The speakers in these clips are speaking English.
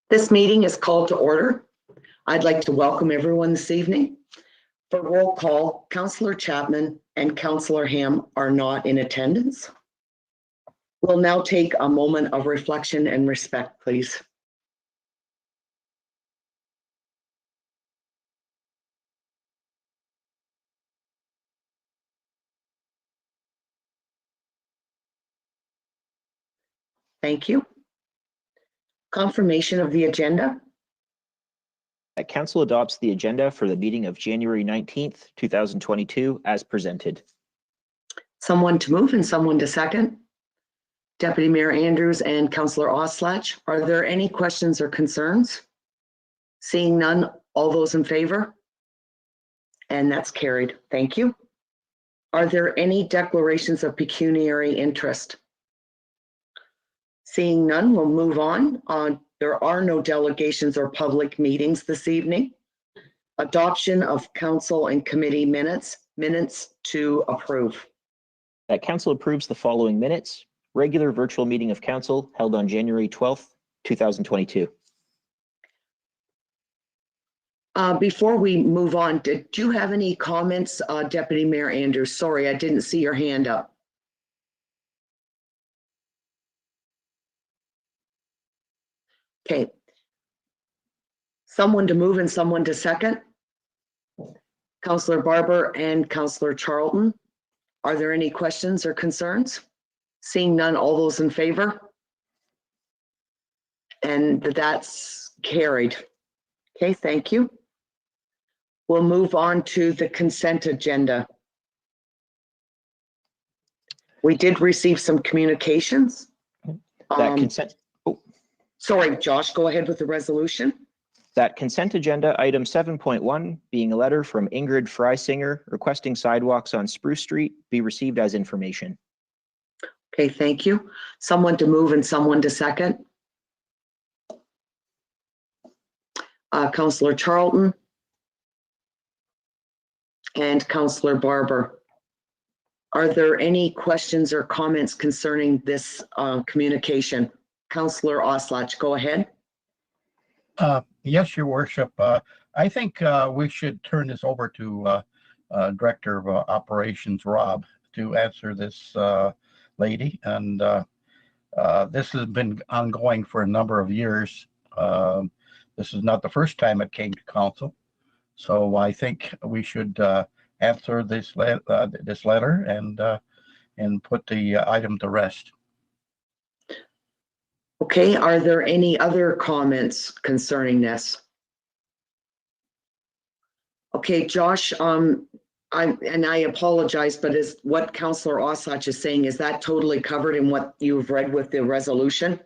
This meeting is called to order. I'd like to welcome everyone this evening. For roll call, Councillor Chapman and Councillor Ham are not in attendance. We'll now take a moment of reflection and respect, please. Thank you. Confirmation of the agenda. Council adopts the agenda for the meeting of January 19th, 2022 as presented. Someone to move and someone to second. Deputy Mayor Andrews and Councillor Oslach, are there any questions or concerns? Seeing none, all those in favor? And that's carried. Thank you. Are there any declarations of pecuniary interest? Seeing none, we'll move on. There are no delegations or public meetings this evening. Adoption of council and committee minutes to approve. That council approves the following minutes. Regular virtual meeting of council held on January 12th, 2022. Before we move on, did you have any comments, Deputy Mayor Andrews? Sorry, I didn't see your hand up. Okay. Someone to move and someone to second. Councillor Barber and Councillor Charlton. Are there any questions or concerns? Seeing none, all those in favor? And that's carried. Okay, thank you. We'll move on to the consent agenda. We did receive some communications. That consent. Sorry, Josh, go ahead with the resolution. That consent agenda item 7.1 being a letter from Ingrid Freisinger requesting sidewalks on Spruce Street be received as information. Okay, thank you. Someone to move and someone to second. Councillor Charlton and Councillor Barber. Are there any questions or comments concerning this communication? Councillor Oslach, go ahead. Yes, Your Worship. I think we should turn this over to Director of Operations, Rob, to answer this lady. And this has been ongoing for a number of years. This is not the first time it came to council. So I think we should answer this letter and put the item to rest. Okay, are there any other comments concerning this? Okay, Josh, I apologize, but is what Councillor Oslach is saying, is that totally covered in what you've read with the resolution?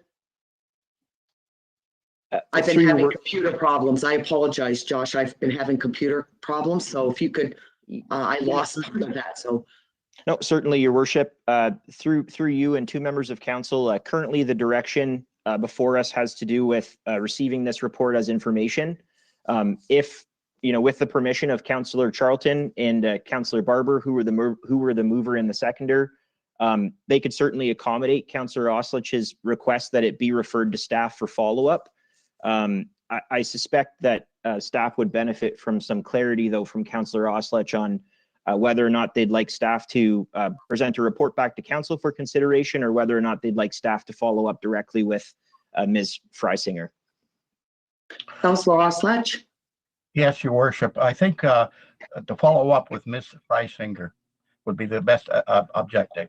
I've been having computer problems. I apologize, Josh. I've been having computer problems. So if you could, I lost part of that. So. No, certainly, Your Worship. Through you and two members of council, currently the direction before us has to do with receiving this report as information. If with the permission of Councillor Charlton and Councillor Barber, who were the mover and the seconder, they could certainly accommodate Councillor Oslach's request that it be referred to staff for follow-up. I suspect that staff would benefit from some clarity, though, from Councillor Oslach on whether or not they'd like staff to present a report back to council for consideration, or whether or not they'd like staff to follow up directly with Ms. Freisinger. Councillor Oslach? Yes, Your Worship. I think to follow up with Ms. Freisinger would be the best objective.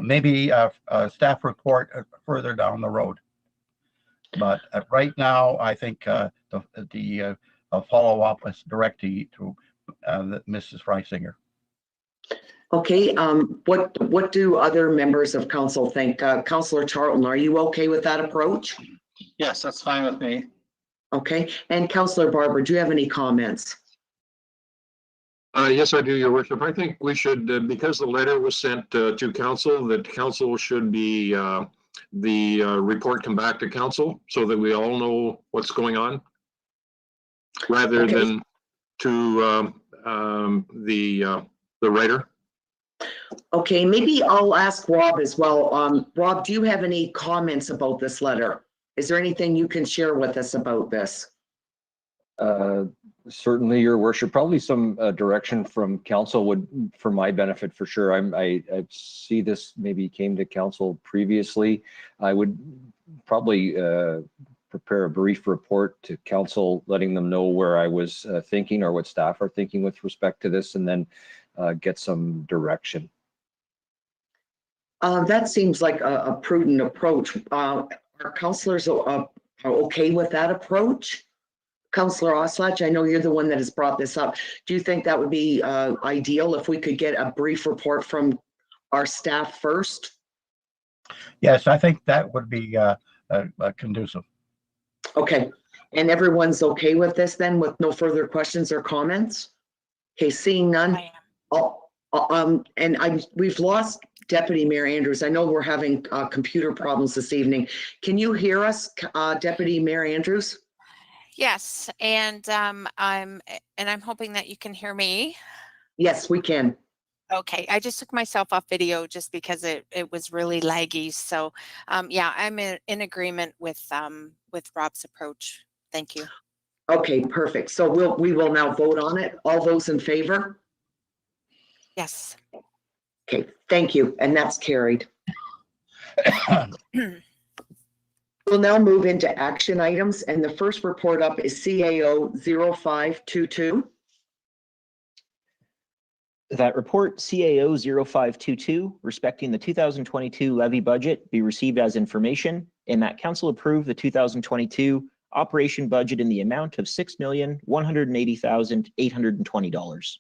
Maybe a staff report further down the road. But right now, I think the follow-up is direct to Mrs. Freisinger. Okay, what do other members of council think? Councillor Charlton, are you okay with that approach? Yes, that's fine with me. Okay, and Councillor Barber, do you have any comments? Yes, I do, Your Worship. I think we should, because the letter was sent to council, that council should be, the report come back to council so that we all know what's going on, rather Okay. than to the writer. Okay, maybe I'll ask Rob as well. Rob, do you have any comments about this letter? Is there anything you can share with us about this? Certainly, Your Worship. Probably some direction from council would, for my benefit, for sure. I see this maybe came to council previously. I would probably prepare a brief report to council, letting them know where I was thinking or what staff are thinking with respect to this, and then get some direction. That seems like a prudent approach. Are councillors okay with that approach? Councillor Oslach, I know you're the one that has brought this up. Do you think that would be ideal if we could get a brief report from our staff first? Yes, I think that would be conducive. Okay, and everyone's okay with this then, with no further questions or comments? Okay, seeing none. We've lost Deputy Mayor Andrews. I know we're having computer problems this evening. Can you hear us, Deputy Mayor Andrews? Yes, and I'm hoping that you can hear me. Yes, we can. Okay, I just took myself off video just because it was really laggy. So yeah, I'm in agreement with Rob's approach. Thank you. Okay, perfect. So we will now vote on it. All those in favor? Yes. Okay, thank you. And that's carried. We'll now move into action items, and the first report up is CAO 0522. That report, CAO 0522, respecting the 2022 levy budget, be received as information, and that council approve the 2022 operation budget in the amount of $6,180,820.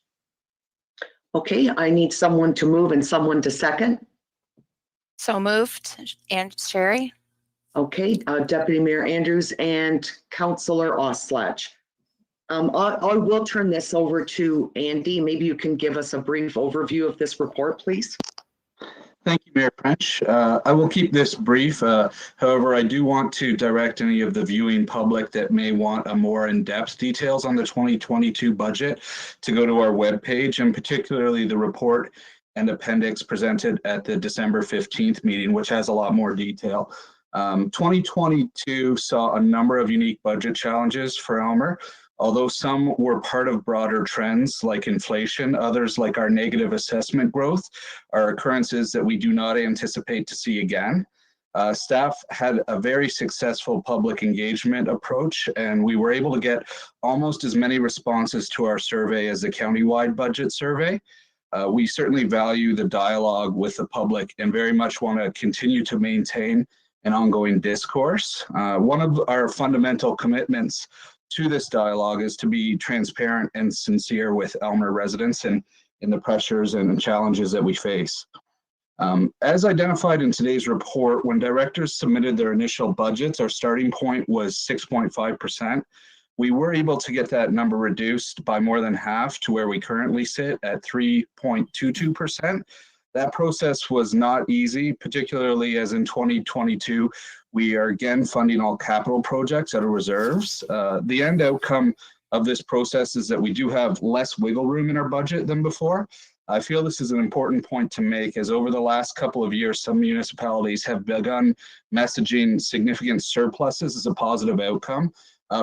Okay, I need someone to move and someone to second. So moved. And Sherry? Okay, Deputy Mayor Andrews and Councillor Oslach. I will turn this over to Andy. Maybe you can give us a brief overview of this report, please. Thank you, Mayor French. I will keep this brief. However, I do want to direct any of the viewing public that may want a more in-depth details on the 2022 budget to go to our webpage, and particularly the report and appendix presented at the December 15th meeting, which has a lot more detail. 2022 saw a number of unique budget challenges for Aylmer. Although some were part of broader trends like inflation, others, like our negative assessment growth, are occurrences that we do not anticipate to see again. Staff had a very successful public engagement approach, and we were able to get almost as many responses to our survey as the countywide budget survey. We certainly value the dialogue with the public and very much want to continue to maintain an ongoing discourse. One of our fundamental commitments to this dialogue is to be transparent and sincere with Aylmer residents and in the pressures and challenges that we face. As identified in today's report, when directors submitted their initial budgets, our starting point was 6.5%. We were able to get that number reduced by more than half to where we currently sit at 3.22%. That process was not easy, particularly as in 2022, we are again funding all capital projects out of reserves. The end outcome of this process is that we do have less wiggle room in our budget than before. I feel this is an important point to make, as over the last couple of years, some municipalities have begun messaging significant surpluses as a positive outcome.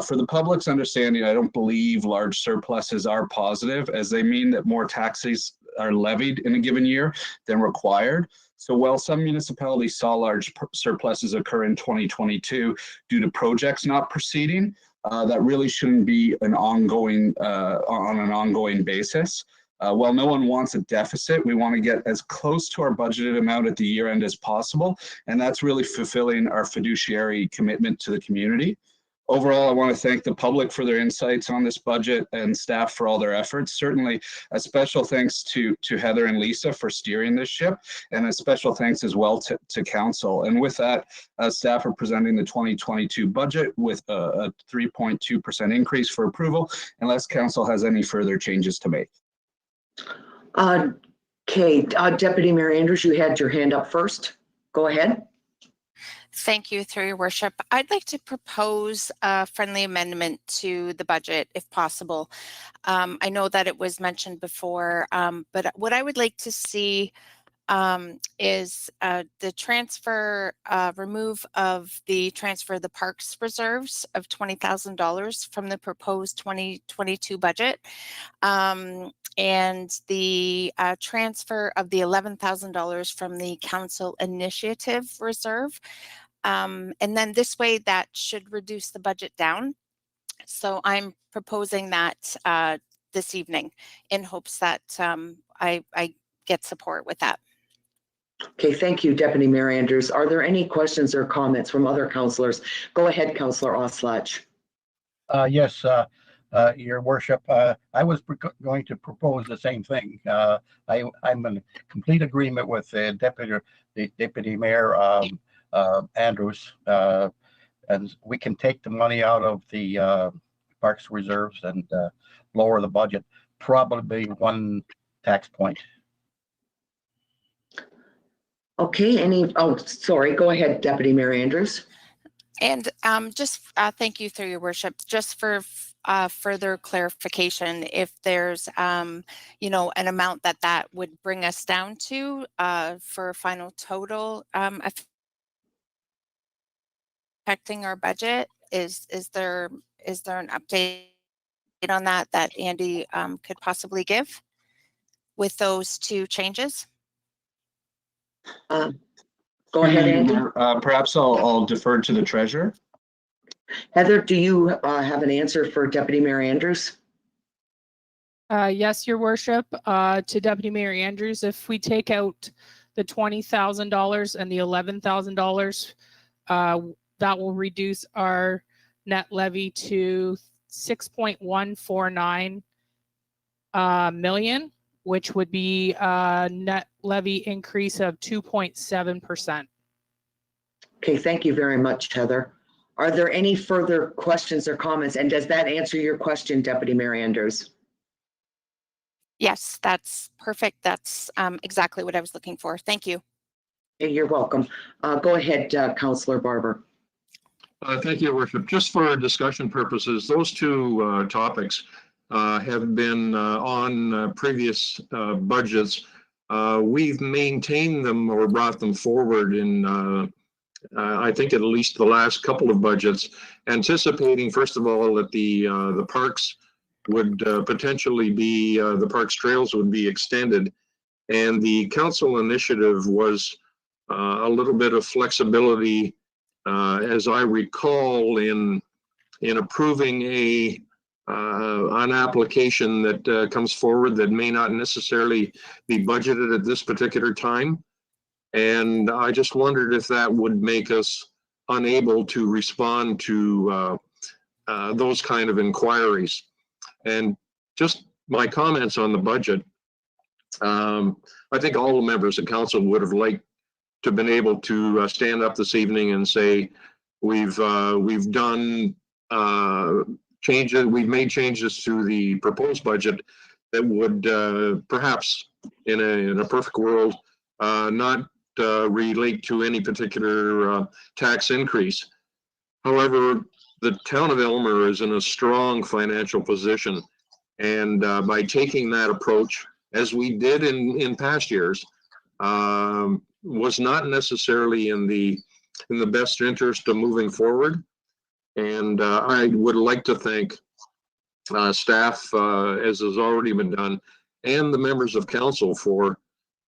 For the public's understanding, I don't believe large surpluses are positive, as they mean that more taxes are levied in a given year than required. So while some municipalities saw large surpluses occur in 2022 due to projects not proceeding, that really shouldn't be an ongoing on an ongoing basis. While no one wants a deficit, we want to get as close to our budgeted amount at the year end as possible, and that's really fulfilling our fiduciary commitment to the community. Overall, I want to thank the public for their insights on this budget and staff for all their efforts. Certainly, a special thanks to Heather and Lisa for steering this ship, and a special thanks as well to council. And with that, staff are presenting the 2022 budget with a 3.2% increase for approval, unless council has any further changes to make. Okay, Deputy Mayor Andrews, you had your hand up first. Go ahead. Thank you, through your worship. I'd like to propose a friendly amendment to the budget if possible. I know that it was mentioned before, but what I would like to see is the transfer, remove of the transfer of the parks reserves of $20,000 from the proposed 2022 budget, and the transfer of the $11,000 from the council initiative reserve. And then this way that should reduce the budget down. So I'm proposing that this evening in hopes that I get support with that. Okay, thank you, Deputy Mayor Andrews. Are there any questions or comments from other councillors? Go ahead, Councillor Oslach. Yes, Your Worship, I was going to propose the same thing. I'm in complete agreement with the Deputy Mayor Andrews, and we can take the money out of the parks reserves and lower the budget, probably one tax point. Okay, sorry, go ahead, Deputy Mayor Andrews. And just thank you, through your worship, just for further clarification, if there's an amount that would bring us down to for a final total affecting our budget, is there an update on that Andy could possibly give with those two changes? Go ahead, Andy. Perhaps I'll defer to the treasurer. Heather, do you have an answer for Deputy Mayor Andrews? Yes, Your Worship. To Deputy Mayor Andrews, if we take out the $20,000 and the $11,000, that will reduce our net levy to $6.149 million, which would be a net levy increase of 2.7%. Okay, thank you very much, Heather. Are there any further questions or comments? And does that answer your question, Deputy Mayor Andrews? Yes, that's perfect. That's exactly what I was looking for. Thank you. You're welcome. Go ahead, Councillor Barber. Thank you, Your Worship. Just for discussion purposes, those two topics have been on previous budgets. We've maintained them or brought them forward in I think at least the last couple of budgets, anticipating, first of all, that the parks would potentially be, the parks trails would be extended. And the council initiative was a little bit of flexibility, as I recall, in approving an application that comes forward that may not necessarily be budgeted at this particular time. And I just wondered if that would make us unable to respond to those kind of inquiries. And just my comments on the budget, I think all the members of council would have liked to have been able to stand up this evening and say, we've done changes, we've made changes to the proposed budget that would perhaps in a perfect world not relate to any particular tax increase. However, the town of Aylmer is in a strong financial position, and by taking that approach, as we did in past years, was not necessarily in the best interest of moving forward. And I would like to thank staff, as has already been done, and the members of council for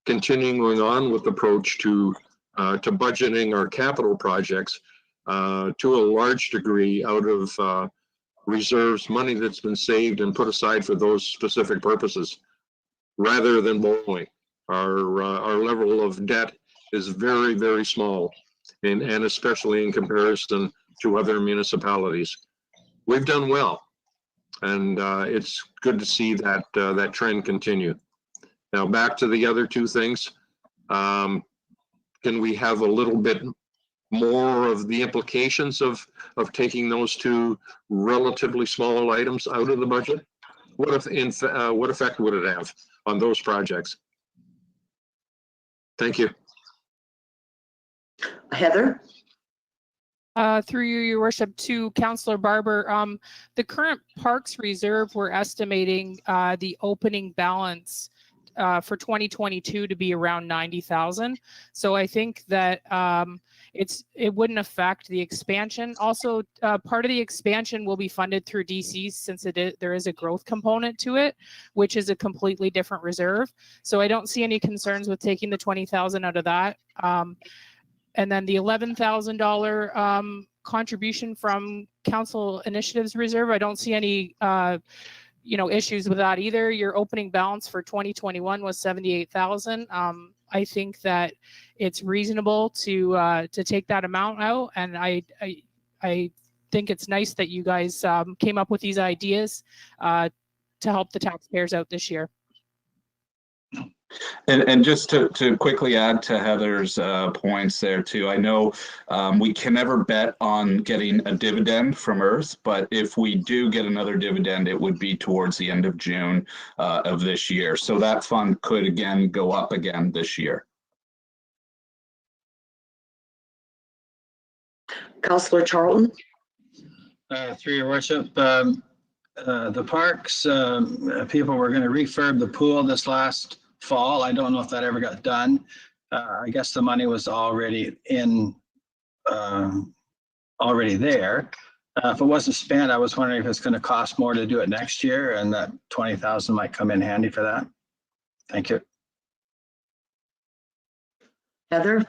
continuing on with the approach to budgeting our capital projects to a large degree out of reserves, money that's been saved and put aside for those specific purposes, rather than borrowing. Our level of debt is very, very small, and especially in comparison to other municipalities. We've done well, and it's good to see that that trend continue. Now, back to the other two things. Can we have a little bit more of the implications of taking those two relatively small items out of the budget? What effect would it have on those projects? Thank you. Heather? Through you, your worship, to Councillor Barber, the current Parks Reserve, we're estimating the opening balance for 2022 to be around 90,000. So I think that it wouldn't affect the expansion. Also, part of the expansion will be funded through DC, since there is a growth component to it, which is a completely different reserve. So I don't see any concerns with taking the 20,000 out of that. And then the $11,000 contribution from Council Initiatives Reserve, I don't see any issues with that either. Your opening balance for 2021 was 78,000. I think that it's reasonable to take that amount out, and I think it's nice that you guys came up with these ideas to help the taxpayers out this year. And just to quickly add to Heather's points there too, I know we can never bet on getting a dividend from Earth, but if we do get another dividend, it would be towards the end of June of this year. So that fund could again go up again this year. Councillor Charlton? Through your worship, the parks people were going to refurb the pool this last fall. I don't know if that ever got done. I guess the money was already there. If it wasn't spent, I was wondering if it's going to cost more to do it next year, and that 20,000 might come in handy for that. Thank you. Heather?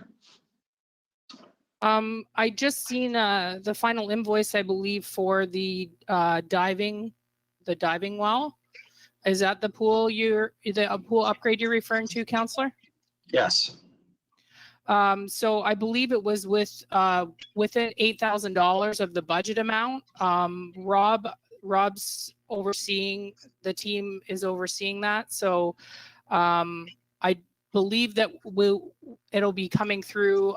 I just seen the final invoice, I believe, for the diving well. Is that the pool pool upgrade you're referring to, Councillor? Yes. So I believe it was within $8,000 of the budget amount. Rob's overseeing, the team is overseeing that. So I believe that it'll be coming through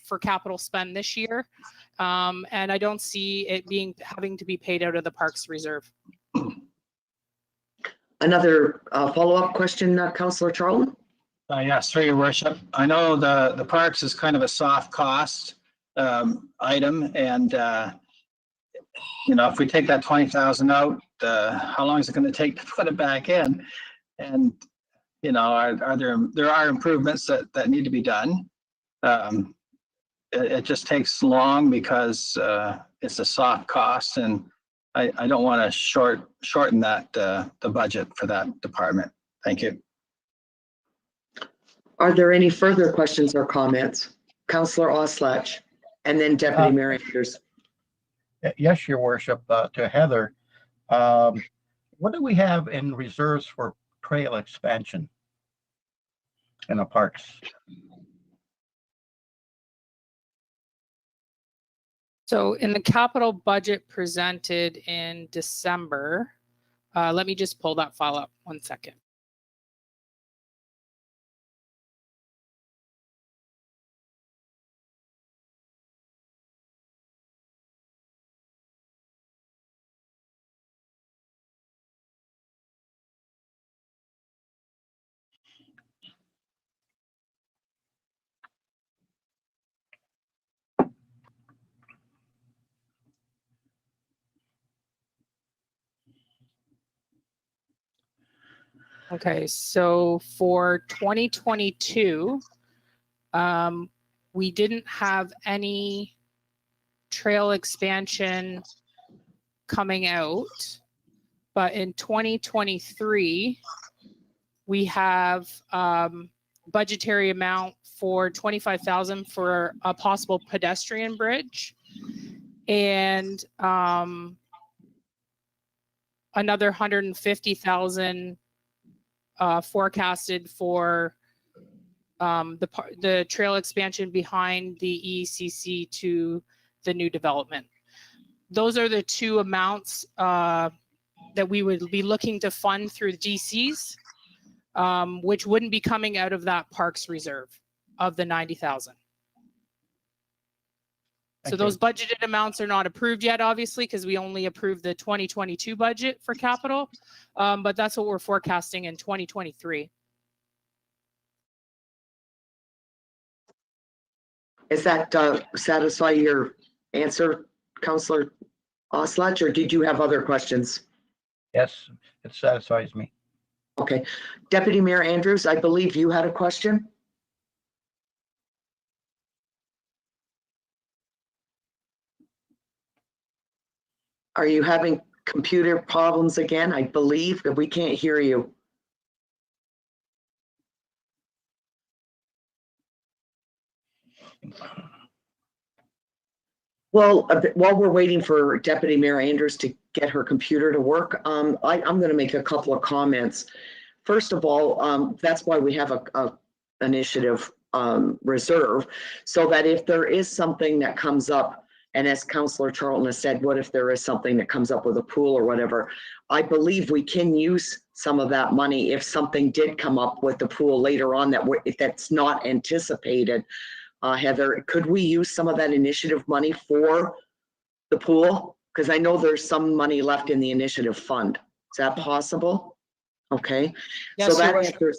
for capital spend this year. And I don't see it having to be paid out of the Parks Reserve. Another follow-up question, Councillor Charlton? Yes, through your worship. I know the parks is kind of a soft cost item, and if we take that 20,000 out, how long is it going to take to put it back in? And there are improvements that need to be done. It just takes long because it's a soft cost, and I don't want to shorten that the budget for that department. Thank you. Are there any further questions or comments? Councillor Oslach, and then Deputy Mayor Andrews. Yes, your worship. To Heather, what do we have in reserves for trail expansion in the parks? So in the capital budget presented in December, let me just pull that file up 1 second. Okay, so for 2022, we didn't have any trail expansion coming out. But in 2023, we have budgetary amount for 25,000 for a possible pedestrian bridge, and another 150,000 forecasted for the trail expansion behind the ECC to the new development. Those are the two amounts that we would be looking to fund through the GCs, which wouldn't be coming out of that parks reserve of the 90,000. So Thank those you. budgeted amounts are not approved yet, obviously, because we only approved the 2022 budget for capital. But that's what we're forecasting in 2023. Is that satisfy your answer, Councillor Oslach, or did you have other questions? Yes, it satisfies me. Okay. Deputy Mayor Andrews, I believe you had a question? Are you having computer problems again? I believe that we can't hear you. Well, while we're waiting for Deputy Mayor Andrews to get her computer to work, I'm going to make a couple of comments. First of all, that's why we have a initiative reserve, so that if there is something that comes up, and as Councillor Charlton has said, what if there is something that comes up with a pool or whatever? I believe we can use some of that money if something did come up with the pool later on that's not anticipated. Heather, could we use some of that initiative money for the pool? Because I know there's some money left in the initiative fund. Is that possible? Okay. Yes, So Your Worship.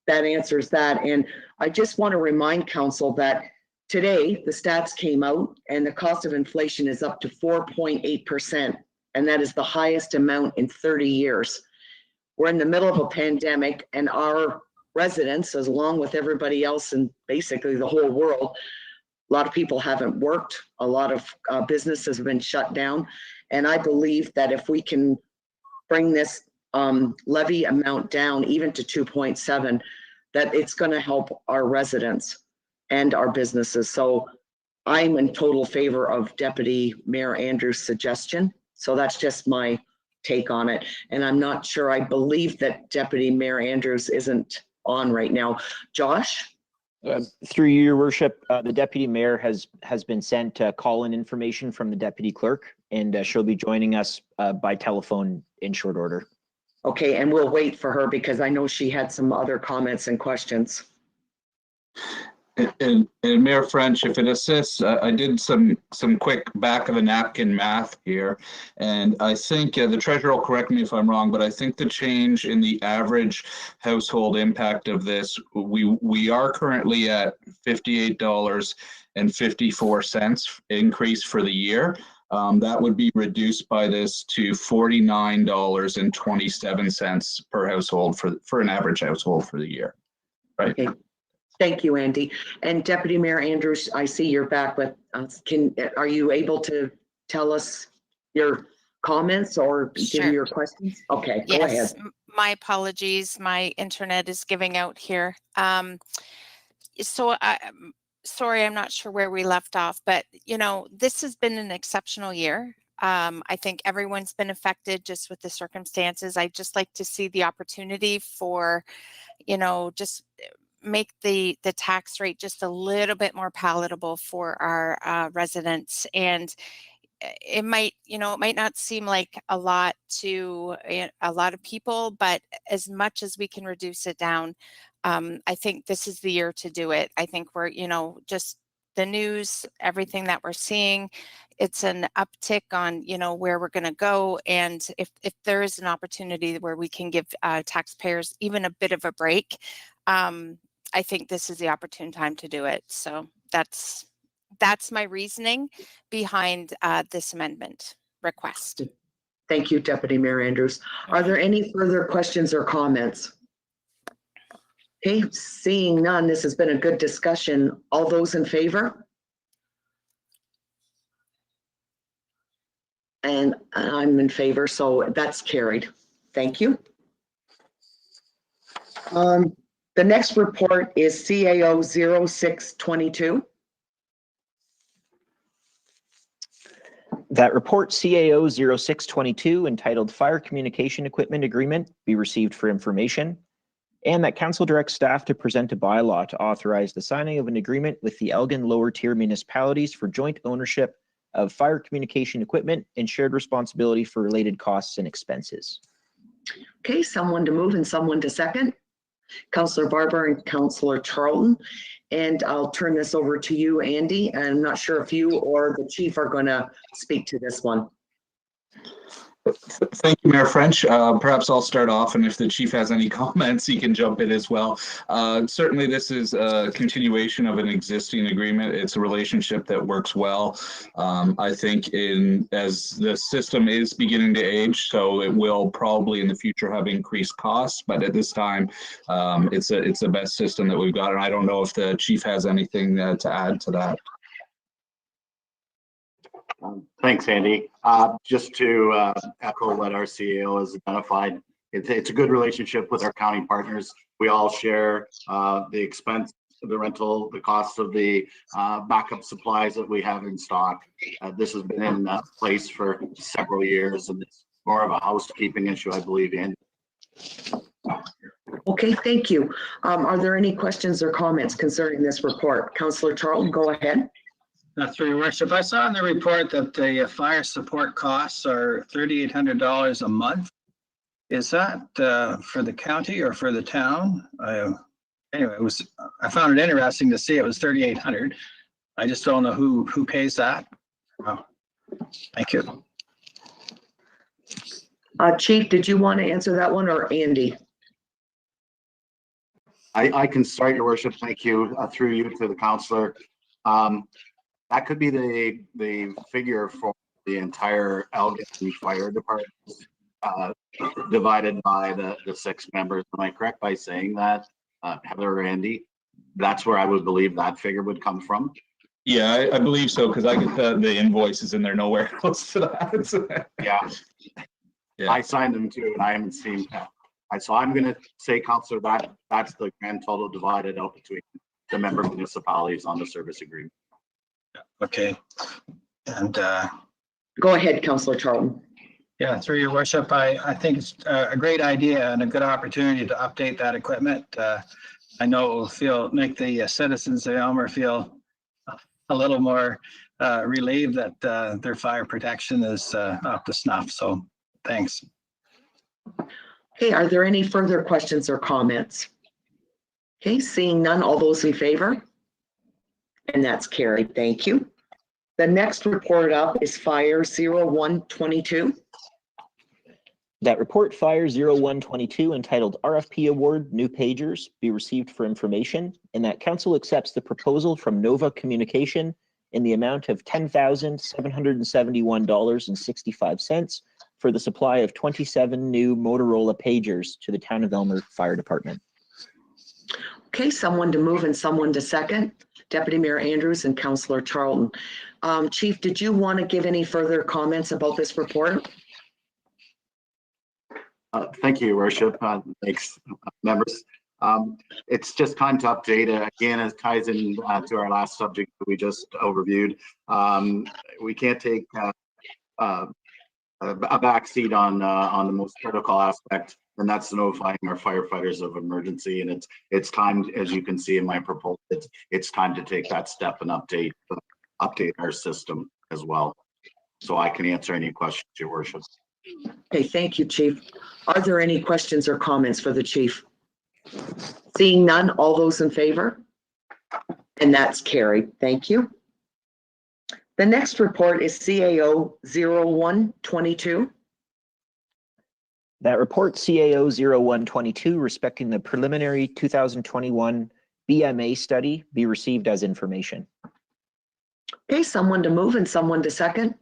that answers that. And I just want to remind council that today the stats came out and the cost of inflation is up to 4.8%. And that is the highest amount in 30 years. We're in the middle of a pandemic, and our residents, as along with everybody else and basically the whole world, a lot of people haven't worked. A lot of businesses have been shut down. And I believe that if we can bring this levy amount down even to 2.7, that it's going to help our residents and our businesses. So I'm in total favor of Deputy Mayor Andrews' suggestion. So that's just my take on it. And I'm not sure, I believe that Deputy Mayor Andrews isn't on right now. Josh? Through you, Your Worship, the Deputy Mayor has been sent call-in information from the Deputy Clerk, and she'll be joining us by telephone in short order. Okay, and we'll wait for her because I know she had some other comments and questions. And Mayor French, if it assists, I did some quick back of the napkin math here, and I think the treasurer will correct me if I'm wrong, but I think the change in the average household impact of this, we are currently at $58.54 increase for the year. That would be reduced by this to $49.27 per household for an average household for the year, right? Okay. Thank you, Andy. And Deputy Mayor Andrews, I see you're back with us. Are you able to tell us your comments or Sure. give your questions? Okay, go ahead. Yes, my apologies. My internet is giving out here. Sorry, I'm not sure where we left off, but this has been an exceptional year. I think everyone's been affected just with the circumstances. I'd just like to see the opportunity for, just make the tax rate just a little bit more palatable for our residents. And it might not seem like a lot to a lot of people, but as much as we can reduce it down, I think this is the year to do it. I think we're, just the news, everything that we're seeing, it's an uptick on, where we're going to go. And if there is an opportunity where we can give taxpayers even a bit of a break, I think this is the opportune time to do it. So that's my reasoning behind this amendment request. Thank you, Deputy Mayor Andrews. Are there any further questions or comments? Okay, seeing none, this has been a good discussion. All those in favor? And I'm in favor, so that's carried. Thank you. The next report is CAO 0622. That report CAO 0622 entitled Fire Communication Equipment Agreement be received for information, and that council directs staff to present a bylaw to authorize the signing of an agreement with the Elgin lower tier municipalities for joint ownership of fire communication equipment and shared responsibility for related costs and expenses. Okay, someone to move and someone to second. Councillor Barber and Councillor Charlton. And I'll turn this over to you, Andy. I'm not sure if you or the chief are going to speak to this one. Thank you, Mayor French. Perhaps I'll start off, and if the chief has any comments, he can jump in as well. Certainly, this is a continuation of an existing agreement. It's a relationship that works well. I think as the system is beginning to age, so it will probably in the future have increased costs, but at this time, it's the best system that we've got, and I don't know if the chief has anything to add to that. Thanks, Andy. Just to echo what our CEO has identified, it's a good relationship with our county partners. We all share the expense, the rental, the cost of the backup supplies that we have in stock. This has been in place for several years, and it's more of a housekeeping issue, I believe, Andy. Okay, thank you. Are there any questions or comments concerning this report? Councillor Charlton, go ahead. Through your worship, I saw in the report that the fire support costs are $3,800 a month. Is that for the county or for the town? Anyway, I found it interesting to see it was $3,800. I just don't know who pays that. Thank you. Chief, did you want to answer that one, or Andy? I can start, your worship. Thank you. Through you to the councillor. That could be the figure for the entire Elgin Fire Department, divided by the 6 members. Am I correct by saying that, Heather or Andy? That's where I would believe that figure would come from. Yeah, I believe so, because I get the invoices and they're nowhere close to that. Yeah. I signed them too, and I haven't seen that. So I'm going to say, councillor, that's the grand total divided out between the member municipalities on the service agreement. Okay. And go ahead, Councillor Charlton. Yeah, through your worship, I think it's a great idea and a good opportunity to update that equipment. I know it will make the citizens of Aylmer feel a little more relieved that their fire protection is up to snuff. So thanks. Okay, are there any further questions or comments? Okay, seeing none, all those in favor? And that's carried. Thank you. The next report up is Fire 0122. That report, Fire 0122, entitled RFP Award New Pagers, be received for information, and that council accepts the proposal from Nova Communication in the amount of $10,771.65 for the supply of 27 new Motorola pagers to the Town of Aylmer Fire Department. Okay, someone to move and someone to second. Deputy Mayor Andrews and Councillor Charlton. Chief, did you want to give any further comments about this report? Thank you, Worship. Thanks, members. It's just time to update. Again, it ties in to our last subject that we just overviewed. We can't take a backseat on the most critical aspect, and that's notifying our firefighters of emergency. And it's time, as you can see in my proposal, it's time to take that step and update our system as well. So I can answer any questions, your worship. Okay, thank you, Chief. Are there any questions or comments for the chief? Seeing none, all those in favor? And that's carried. Thank you. The next report is CAO 0122. That report, CAO 0122, respecting the preliminary 2021 BMA study, be received as information. Okay, someone to move and someone to second.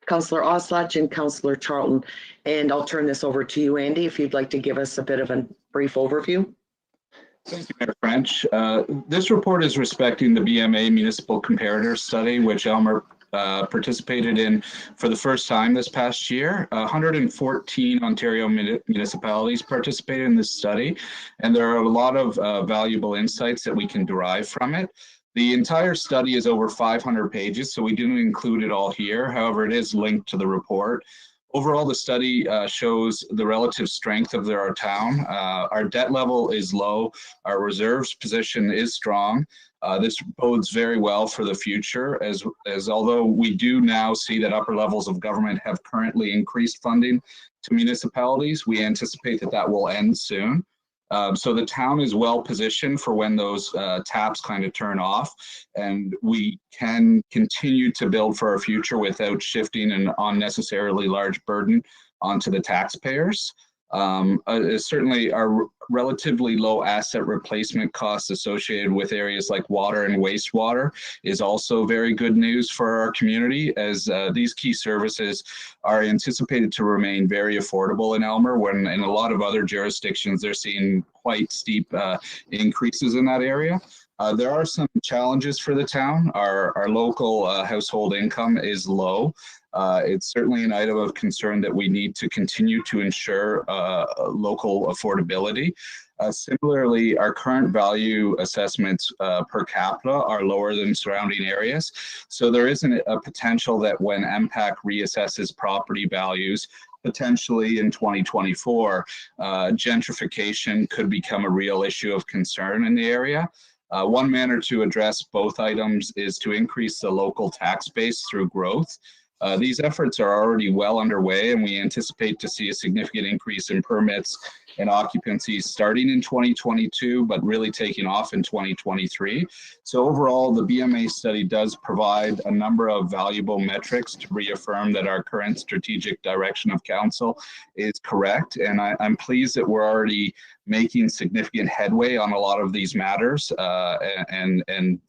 Councillor Oslach and Councillor Charlton. And I'll turn this over to you, Andy, if you'd like to give us a bit of a brief overview. Thank you, Mayor French. This report is respecting the BMA Municipal Comparator Study, which Aylmer participated in for the first time this past year. 114 Ontario municipalities participated in this study, and there are a lot of valuable insights that we can derive from it. The entire study is over 500 pages, so we didn't include it all here. However, it is linked to the report. Overall, the study shows the relative strength of our town. Our debt level is low. Our reserves position is strong. This bodes very well for the future, as although we do now see that upper levels of government have currently increased funding to municipalities, we anticipate that that will end soon. So the town is well positioned for when those taps kind of turn off, and we can continue to build for our future without shifting an unnecessarily large burden onto the taxpayers. Certainly our relatively low asset replacement costs associated with areas like water and wastewater is also very good news for our community, as these key services are anticipated to remain very affordable in Aylmer, when in a lot of other jurisdictions they're seeing quite steep increases in that area. There are some challenges for the town. Our local household income is low. It's certainly an item of concern that we need to continue to ensure local affordability. Similarly, our current value assessments per capita are lower than surrounding areas. So there isn't a potential that when MPAC reassesses property values, potentially in 2024, gentrification could become a real issue of concern in the area. One manner to address both items is to increase the local tax base through growth. These efforts are already well underway, and we anticipate to see a significant increase in permits and occupancies starting in 2022, but really taking off in 2023. So overall, the BMA study does provide a number of valuable metrics to reaffirm that our current strategic direction of council is correct. And I'm pleased that we're already making significant headway on a lot of these matters, and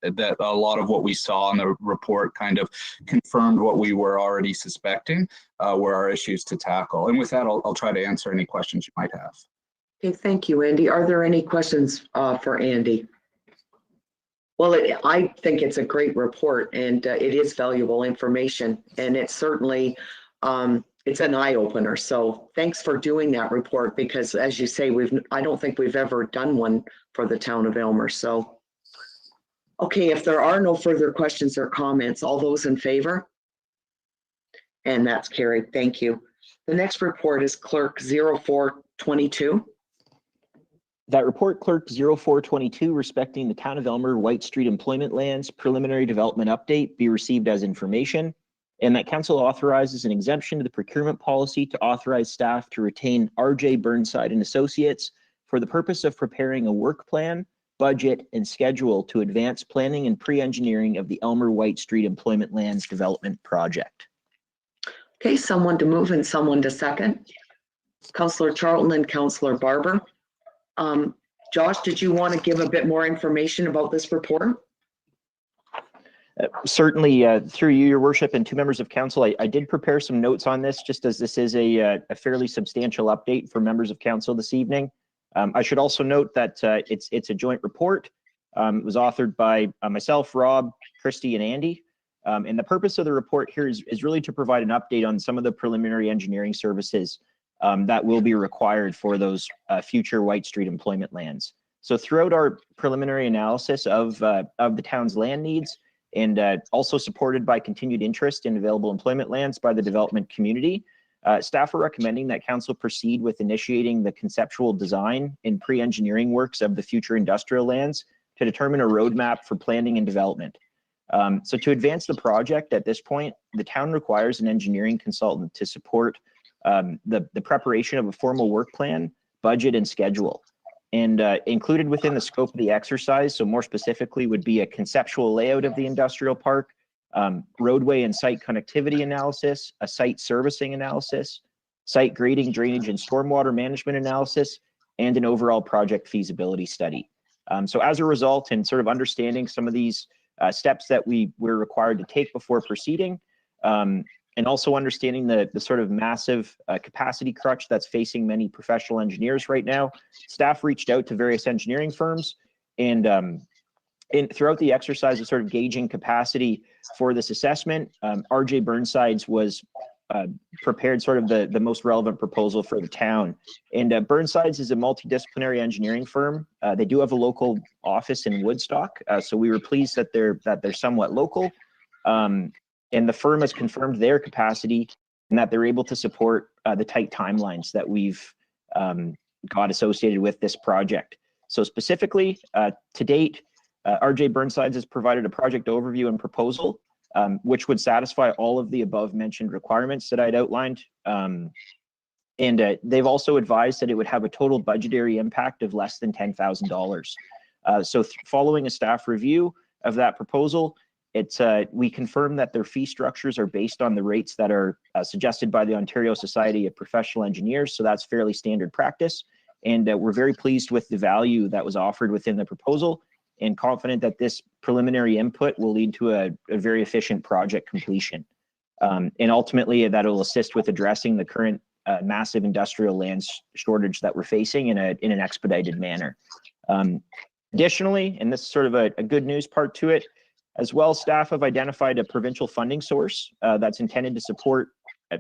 that a lot of what we saw in the report kind of confirmed what we were already suspecting were our issues to tackle. And with that, I'll try to answer any questions you might have. Okay, thank you, Andy. Are there any questions for Andy? Well, I think it's a great report, and it is valuable information, and it's certainly it's an eye opener. So thanks for doing that report, because as you say, I don't think we've ever done one for the town of Aylmer. So okay, if there are no further questions or comments, all those in favor? And that's carried. Thank you. The next report is Clerk 0422. That report, Clerk 0422, respecting the Town of Aylmer White Street Employment Lands Preliminary Development Update, be received as information, and that Council authorizes an exemption to the procurement policy to authorize staff to retain RJ Burnside and Associates for the purpose of preparing a work plan, budget, and schedule to advance planning and pre-engineering of the Aylmer White Street Employment Lands Development Project. Okay, someone to move and someone to second. Councillor Charlton and Councillor Barber. Josh, did you want to give a bit more information about this report? Certainly, through you, Your Worship, and two members of council, I did prepare some notes on this, just as this is a fairly substantial update for members of council this evening. I should also note that it's a joint report. It was authored by myself, Rob, Christy, and Andy. And the purpose of the report here is really to provide an update on some of the preliminary engineering services that will be required for those future White Street employment lands. So throughout our preliminary analysis of the town's land needs, and also supported by continued interest in available employment lands by the development community, staff are recommending that council proceed with initiating the conceptual design and pre-engineering works of the future industrial lands to determine a roadmap for planning and development. So to advance the project at this point, the town requires an engineering consultant to support the preparation of a formal work plan, budget, and schedule. And included within the scope of the exercise, so more specifically, would be a conceptual layout of the industrial park, roadway and site connectivity analysis, a site servicing analysis, site grading, drainage, and stormwater management analysis, and an overall project feasibility study. So as a result, and sort of understanding some of these steps that we're required to take before proceeding, and also understanding the sort of massive capacity crunch that's facing many professional engineers right now, staff reached out to various engineering firms and throughout the exercise of sort of gauging capacity for this assessment, RJ Burnsides was prepared sort of the most relevant proposal for the town. And Burnsides is a multidisciplinary engineering firm. They do have a local office in Woodstock, so we were pleased that they're somewhat local. And the firm has confirmed their capacity and that they're able to support the tight timelines that we've got associated with this project. So specifically, to date, RJ Burnsides has provided a project overview and proposal, which would satisfy all of the above mentioned requirements that I'd outlined. And they've also advised that it would have a total budgetary impact of less than $10,000. So following a staff review of that proposal, we confirm that their fee structures are based on the rates that are suggested by the Ontario Society of Professional Engineers. So that's fairly standard practice. And we're very pleased with the value that was offered within the proposal and confident that this preliminary input will lead to a very efficient project completion. And ultimately, that will assist with addressing the current massive industrial land shortage that we're facing in an expedited manner. Additionally, and this is sort of a good news part to it, as well, staff have identified a provincial funding source that's intended to support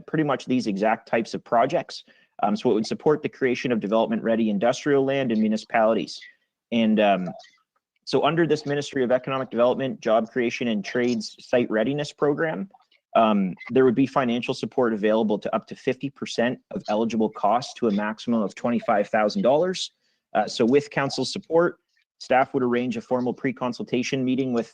pretty much these exact types of projects. So it would support the creation of development-ready industrial land in municipalities. And so under this Ministry of Economic Development, Job Creation and Trades Site Readiness Program, there would be financial support available to up to 50% of eligible costs to a maximum of $25,000. So with council support, staff would arrange a formal pre-consultation meeting with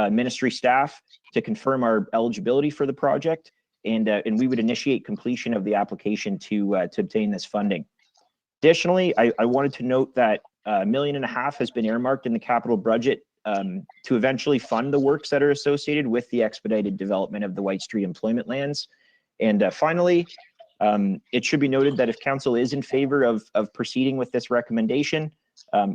ministry staff to confirm our eligibility for the project, and we would initiate completion of the application to obtain this funding. Additionally, I wanted to note that $1.5 million has been earmarked in the capital budget to eventually fund the works that are associated with the expedited development of the White Street employment lands. And finally, it should be noted that if council is in favor of proceeding with this recommendation,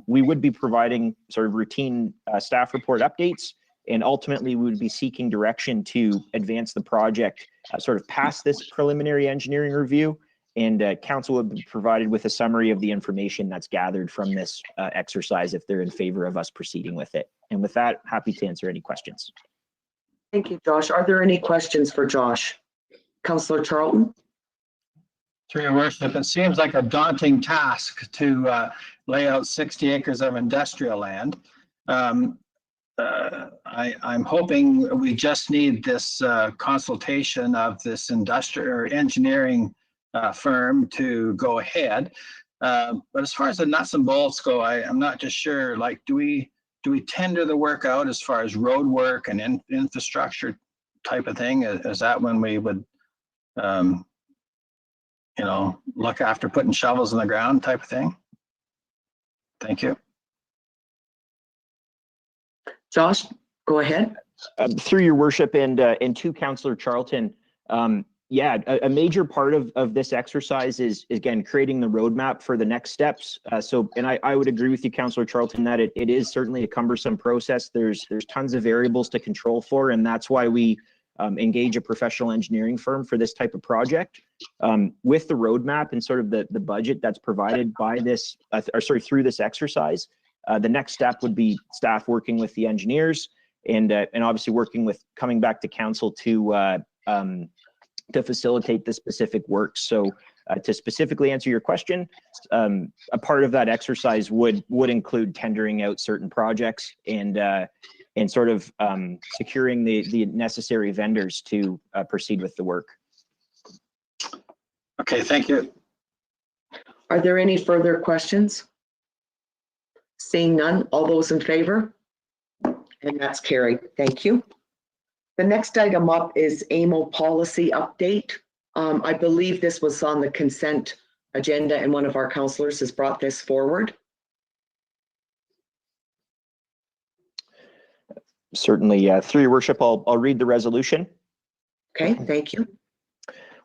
we would be providing sort of routine staff report updates, and ultimately we would be seeking direction to advance the project sort of past this preliminary engineering review, and council would be provided with a summary of the information that's gathered from this exercise if they're in favor of us proceeding with it. And with that, happy to answer any questions. Thank you, Josh. Are there any questions for Josh? Councillor Charlton? Through your worship, it seems like a daunting task to lay out 60 acres of industrial land. I'm hoping we just need this consultation of this industrial or engineering firm to go ahead. But as far as the nuts and bolts go, I'm not just sure, like, do we tender the work out as far as road work and infrastructure type of thing? Is that when we would, look after putting shovels in the ground type of thing? Thank you. Josh, go ahead. Through your worship and to Councillor Charlton, yeah, a major part of this exercise is, again, creating the roadmap for the next steps. And I would agree with you, Councillor Charlton, that it is certainly a cumbersome process. There's tons of variables to control for, and that's why we engage a professional engineering firm for this type of project. With the roadmap and sort of the budget that's provided by this, through this exercise, the next step would be staff working with the engineers and obviously coming back to council to facilitate the specific work. So to specifically answer your question, a part of that exercise would include tendering out certain projects and sort of securing the necessary vendors to proceed with the work. Okay, thank you. Are there any further questions? Seeing none, all those in favor? And that's carried. Thank you. The next item up is AMO policy update. I believe this was on the consent agenda and one of our councillors has brought this forward. Certainly, through your worship, I'll read the resolution. Okay, thank you.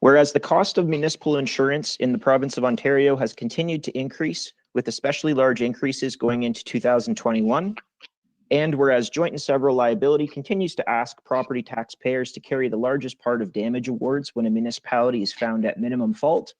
Whereas the cost of municipal insurance in the province of Ontario has continued to increase, with especially large increases going into 2021, and whereas joint and several liability continues to ask property taxpayers to carry the largest part of damage awards when a municipality is found at minimum fault,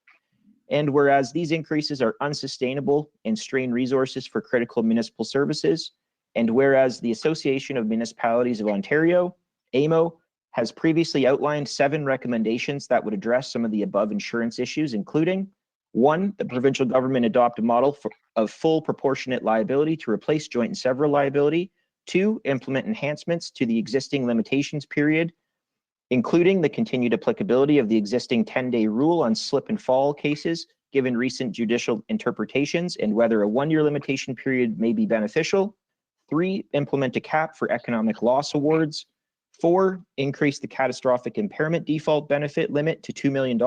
and whereas these increases are unsustainable and strain resources for critical municipal services, And whereas the Association of Municipalities of Ontario, AMO, has previously outlined 7 recommendations that would address some of the above insurance issues, including 1, the provincial government adopt a model of full proportionate liability to replace joint and several liability. 2, implement enhancements to the existing limitations period, including the continued applicability of the existing 10-day rule on slip and fall cases, given recent judicial interpretations and whether a 1-year limitation period may be beneficial. 3, implement a cap for economic loss awards. 4, increase the catastrophic impairment default benefit limit to $2 million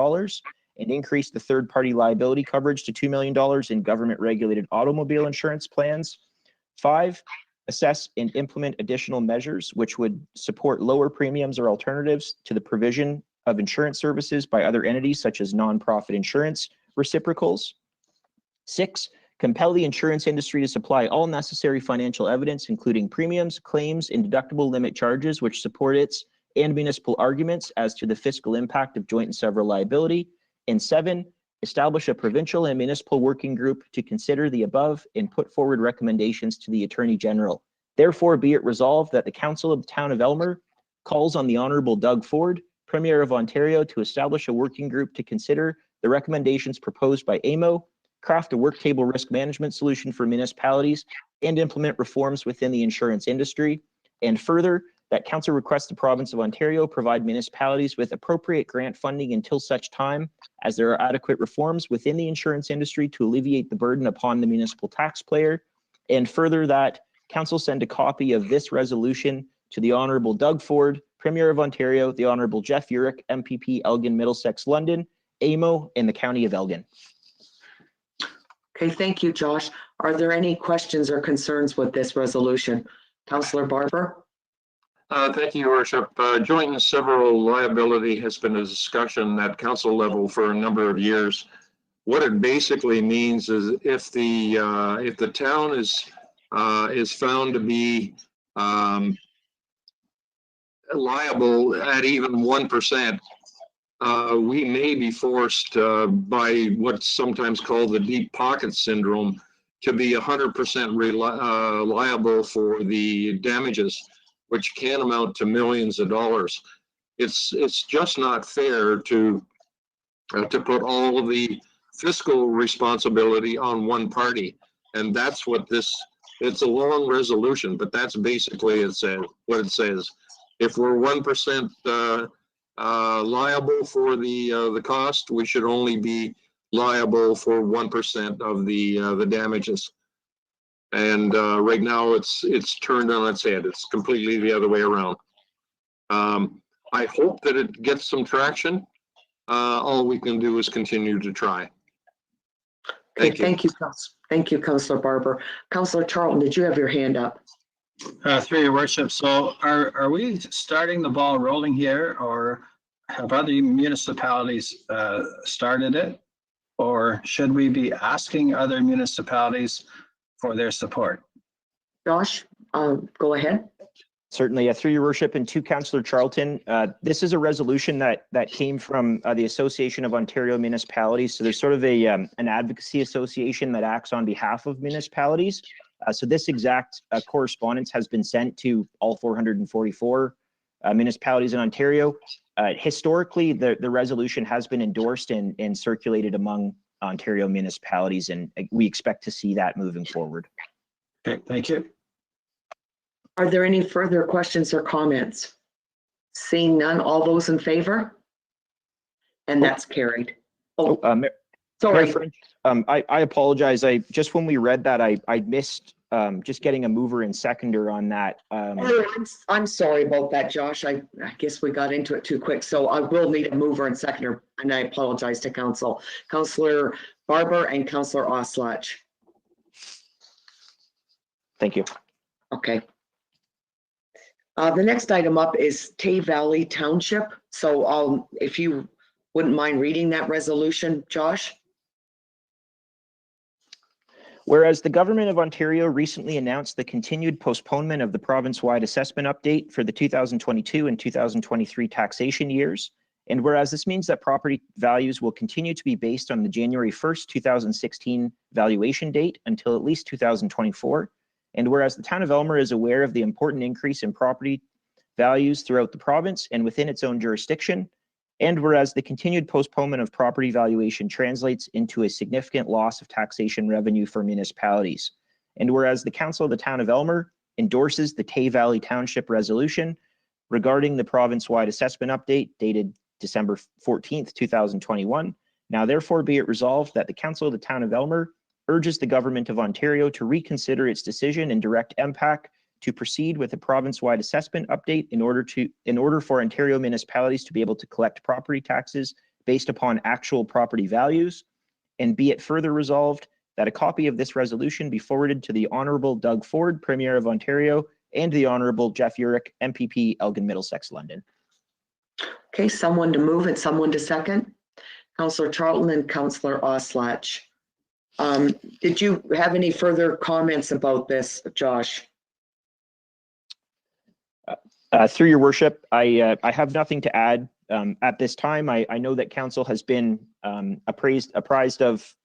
and increase the third-party liability coverage to $2 million in government-regulated automobile insurance plans. 5, assess and implement additional measures which would support lower premiums or alternatives to the provision of insurance services by other entities such as nonprofit insurance reciprocals. 6, compel the insurance industry to supply all necessary financial evidence, including premiums, claims, and deductible limit charges, which support its and municipal arguments as to the fiscal impact of joint and several liability. And 7, establish a provincial and municipal working group to consider the above and put forward recommendations to the Attorney General. Therefore, be it resolved that the Council of the Town of Elmer calls on the Honourable Doug Ford, Premier of Ontario, to establish a working group to consider the recommendations proposed by AMO, craft a work table risk management solution for municipalities, and implement reforms within the insurance industry. And further, that Council requests the Province of Ontario provide municipalities with appropriate grant funding until such time as there are adequate reforms within the insurance industry to alleviate the burden upon the municipal taxpayer. And further, that Council send a copy of this resolution to the Honourable Doug Ford, Premier of Ontario, the Honourable Jeff Urick, MPP, Elgin, Middlesex, London, AMO, and the County of Elgin. Okay, thank you, Josh. Are there any questions or concerns with this resolution? Councillor Barber? Thank you, Your Worship. Joint and several liability has been a discussion at council level for a number of years. What it basically means is if the town is found to be liable at even 1%, we may be forced by what's sometimes called the deep pocket syndrome to be 100% liable for the damages, which can amount to millions of dollars. It's just not fair to put all of the fiscal responsibility on one party, and that's what this. It's a long resolution, but that's basically what it says. If we're 1% liable for the cost, we should only be liable for 1% of the damages. And right now it's turned on its head. It's completely the other way around. I hope that it gets some traction. All we can do is continue to try. Thank you. Thank you, Councillor Barber. Councillor Charlton, did you have your hand up? Through your worship. So are we starting the ball rolling here, or have other municipalities started it? Or should we be asking other municipalities for their support? Josh, go ahead. Certainly, through your worship, and to Councillor Charlton, this is a resolution that came from the Association of Ontario Municipalities. So there's sort of an advocacy association that acts on behalf of municipalities. So this exact correspondence has been sent to all 444 municipalities in Ontario. Historically, the resolution has been endorsed and circulated among Ontario municipalities, and we expect to see that moving forward. Okay, thank you. Are there any further questions or comments? Seeing none, all those in favor? And that's carried. Oh, sorry. Mayor French, I apologize. Just when we read that, I missed just getting a mover and seconder on that. I'm sorry about that, Josh. I guess we got into it too quick. So I will need a mover and seconder, and I apologize to council. Councillor Barber and Councillor Oslach. Thank you. Okay. The next item up is Tay Valley Township. So if you wouldn't mind reading that resolution, Josh. Whereas the Government of Ontario recently announced the continued postponement of the province-wide assessment update for the 2022 and 2023 taxation years, and whereas this means that property values will continue to be based on the January 1st, 2016 valuation date until at least 2024, And whereas the town of Elmer is aware of the important increase in property values throughout the province and within its own jurisdiction, and whereas the continued postponement of property valuation translates into a significant loss of taxation revenue for municipalities. And whereas the Council of the Town of Elmer endorses the Tay Valley Township Resolution regarding the province-wide assessment update dated December 14th, 2021. Now therefore be it resolved that the Council of the Town of Elmer urges the Government of Ontario to reconsider its decision and direct MPAC to proceed with a province-wide assessment update in order for Ontario municipalities to be able to collect property taxes based upon actual property values. And be it further resolved that a copy of this resolution be forwarded to the Honourable Doug Ford, Premier of Ontario, and the Honourable Jeff Urick, MPP, Elgin Middlesex London. Okay, someone to move and someone to second. Councillor Charlton and Councillor Oslach. Did you have any further comments about this, Josh? Through your worship, I have nothing to add at this time. I know that council has been apprised of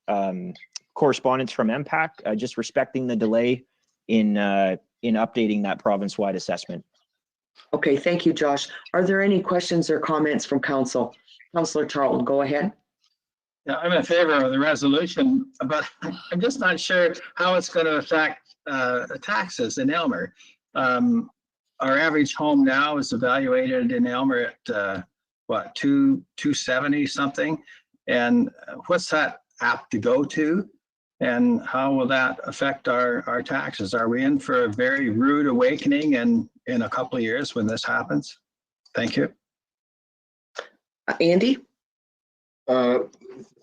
correspondence from MPAC, just respecting the delay in updating that province-wide assessment. Okay, thank you, Josh. Are there any questions or comments from council? Councillor Charlton, go ahead. Yeah, I'm in favor of the resolution, but I'm just not sure how it's going to affect taxes in Elmer. Our average home now is evaluated in Elmer at what, 270 something, and what's that apt to go to, and how will that affect our taxes? Are we in for a very rude awakening in a couple of years when this happens? Thank you. Andy?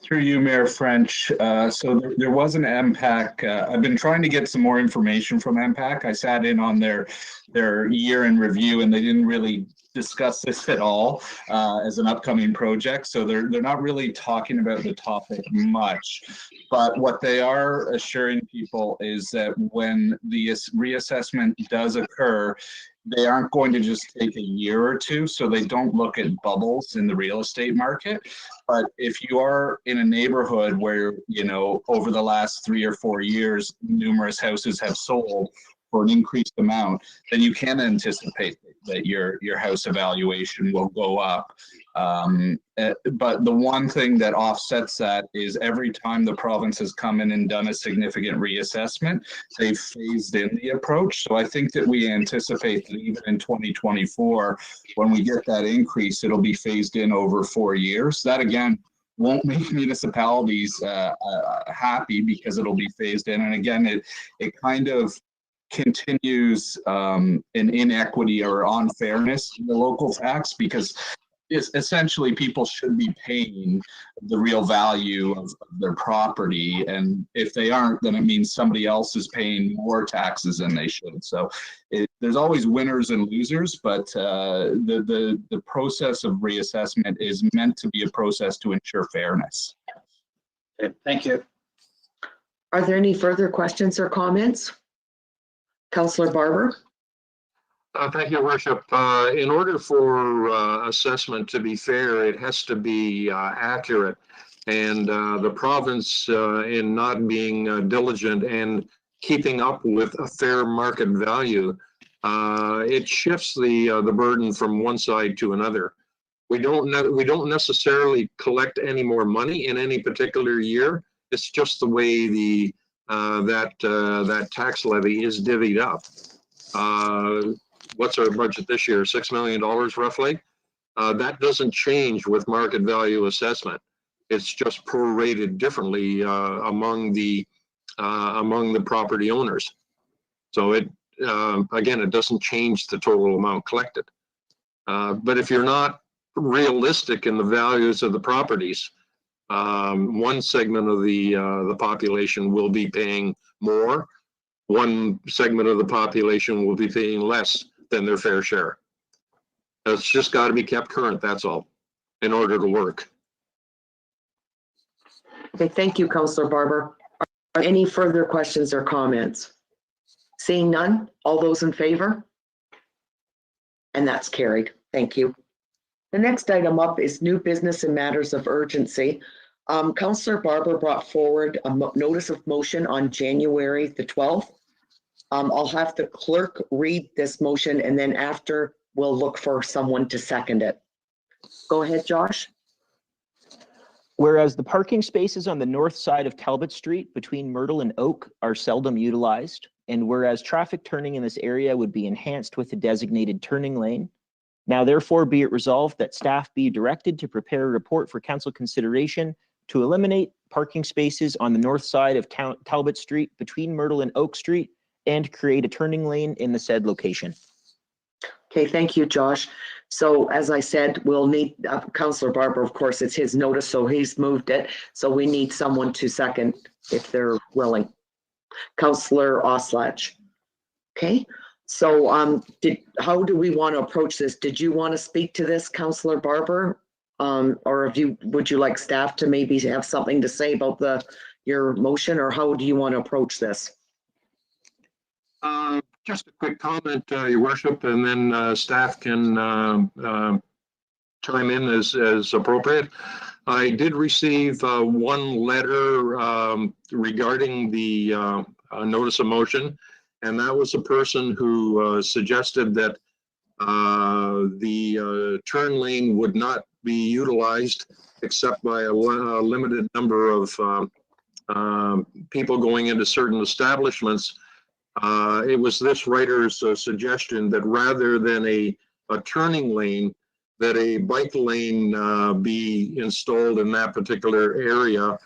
Through you, Mayor French. So there was an MPAC. I've been trying to get some more information from MPAC. I sat in on their year in review, and they didn't really discuss this at all as an upcoming project. So they're not really talking about the topic much. But what they are assuring people is that when the reassessment does occur, they aren't going to just take a year or two, so they don't look at bubbles in the real estate market. But if you are in a neighborhood where, you know, over the last 3 or 4 years, numerous houses have sold for an increased amount, then you can anticipate that your house evaluation will go up. But the one thing that offsets that is every time the province has come in and done a significant reassessment, they've phased in the approach. So I think that we anticipate that even in 2024, when we get that increase, it'll be phased in over 4 years. That again won't make municipalities happy because it'll be phased in. And again, it kind of continues an inequity or unfairness in the local tax, because it's essentially people should be paying the real value of their property, and if they aren't, then it means somebody else is paying more taxes than they should. So there's always winners and losers, but the process of reassessment is meant to be a process to ensure fairness. Okay, thank you. Are there any further questions or comments? Councillor Barber? Thank you, Worship. In order for assessment to be fair, it has to be accurate. And the province, in not being diligent and keeping up with a fair market value, it shifts the burden from one side to another. We don't necessarily collect any more money in any particular year. It's just the way that tax levy is divvied up. What's our budget this year? $6 million roughly. That doesn't change with market value assessment. It's just prorated differently among the property owners. So again, it doesn't change the total amount collected. But if you're not realistic in the values of the properties, one segment of the population will be paying more. One segment of the population will be paying less than their fair share. It's just got to be kept current, that's all, in order to work. Okay, thank you, Councillor Barber. Are there any further questions or comments? Seeing none, all those in favor? And that's carried. Thank you. The next item up is new business and matters of urgency. Councillor Barber brought forward a notice of motion on January the 12th I'll have the clerk read this motion and then after we'll look for someone to second it. Go ahead, Josh. Whereas the parking spaces on the north side of Talbot Street between Myrtle and Oak are seldom utilized, and whereas traffic turning in this area would be enhanced with a designated turning lane, now therefore be it resolved that staff be directed to prepare a report for council consideration to eliminate parking spaces on the north side of Talbot Street between Myrtle and Oak Street and create a turning lane in the said location. Okay, thank you, Josh. So as I said, we'll need Councillor Barber, of course, it's his notice, so he's moved it. So we need someone to second if they're willing. Councillor Oslach. Okay, so how do we want to approach this? Did you want to speak to this, Councillor Barber? Or would you like staff to maybe have something to say about your motion, or how do you want to approach this? Just a quick comment, Your Worship, and then staff can chime in as appropriate. I did receive one letter regarding the notice of motion, and that was a person who suggested that the turn lane would not be utilized except by a limited number of people going into certain establishments. It was this writer's suggestion that rather than a turning lane, that a bike lane be installed in that particular area,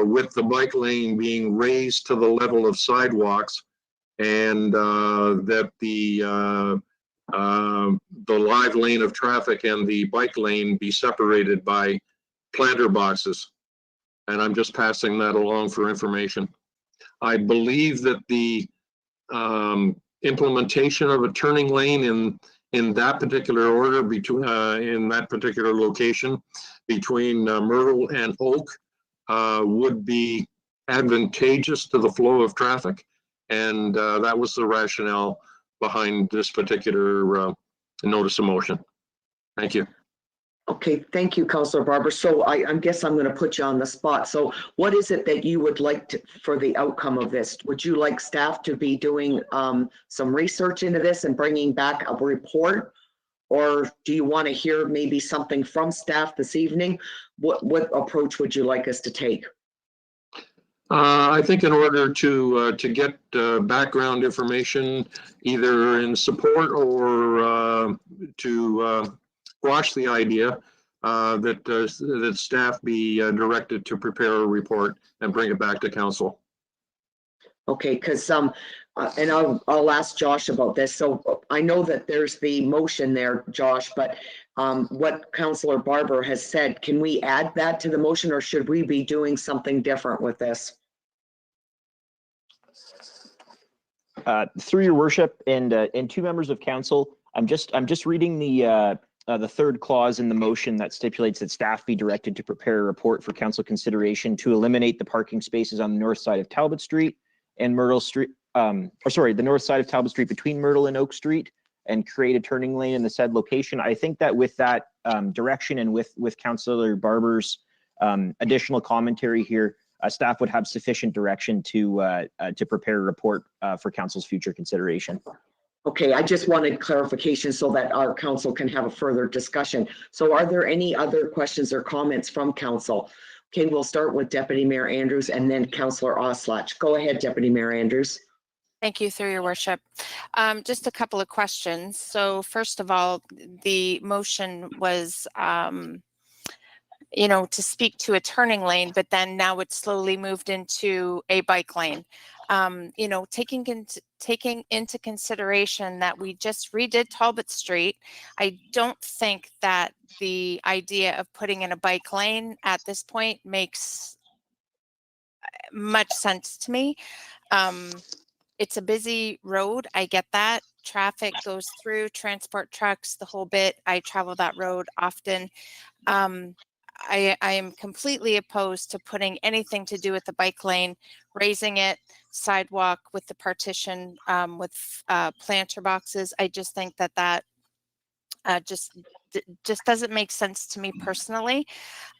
with the bike lane being raised to the level of sidewalks, and that the live lane of traffic and the bike lane be separated by planter boxes. And I'm just passing that along for information. I believe that the implementation of a turning lane in that particular order between in that particular location between Myrtle and Oak would be advantageous to the flow of traffic, and that was the rationale behind this particular notice of motion. Thank you. Okay, thank you, Councillor Barber. So I guess I'm going to put you on the spot. So what is it that you would like for the outcome of this? Would you like staff to be doing some research into this and bringing back a report? Or do you want to hear maybe something from staff this evening? What approach would you like us to take? I think in order to get background information, either in support or to squash the idea, that staff be directed to prepare a report and bring it back to council. Okay, because and I'll ask Josh about this. So I know that there's the motion there, Josh, but what Councillor Barber has said, can we add that to the motion, or should we be doing something different with this? Through your worship and two members of council, I'm just reading the third clause in the motion that stipulates that staff be directed to prepare a report for council consideration to eliminate the parking spaces on the north side of Talbot Street and Myrtle Street, the north side of Talbot Street between Myrtle and Oak Street, and create a turning lane in the said location. I think that with that direction and with Councillor Barber's additional commentary here, staff would have sufficient direction to prepare a report for council's future consideration. Okay, I just wanted clarification so that our council can have a further discussion. So are there any other questions or comments from council? Okay, we'll start with Deputy Mayor Andrews and then Councillor Oslach. Go ahead, Deputy Mayor Andrews. Thank you, through your worship. Just a couple of questions. So first of all, the motion was, to speak to a turning lane, but then now it's slowly moved into a bike lane. Taking into consideration that we just redid Talbot Street, I don't think that the idea of putting in a bike lane at this point makes much sense to me. It's a busy road. I get that. Traffic goes through, transport trucks, the whole bit. I travel that road often. I am completely opposed to putting anything to do with the bike lane, raising it, sidewalk with the partition, with planter boxes. I just think that just doesn't make sense to me personally.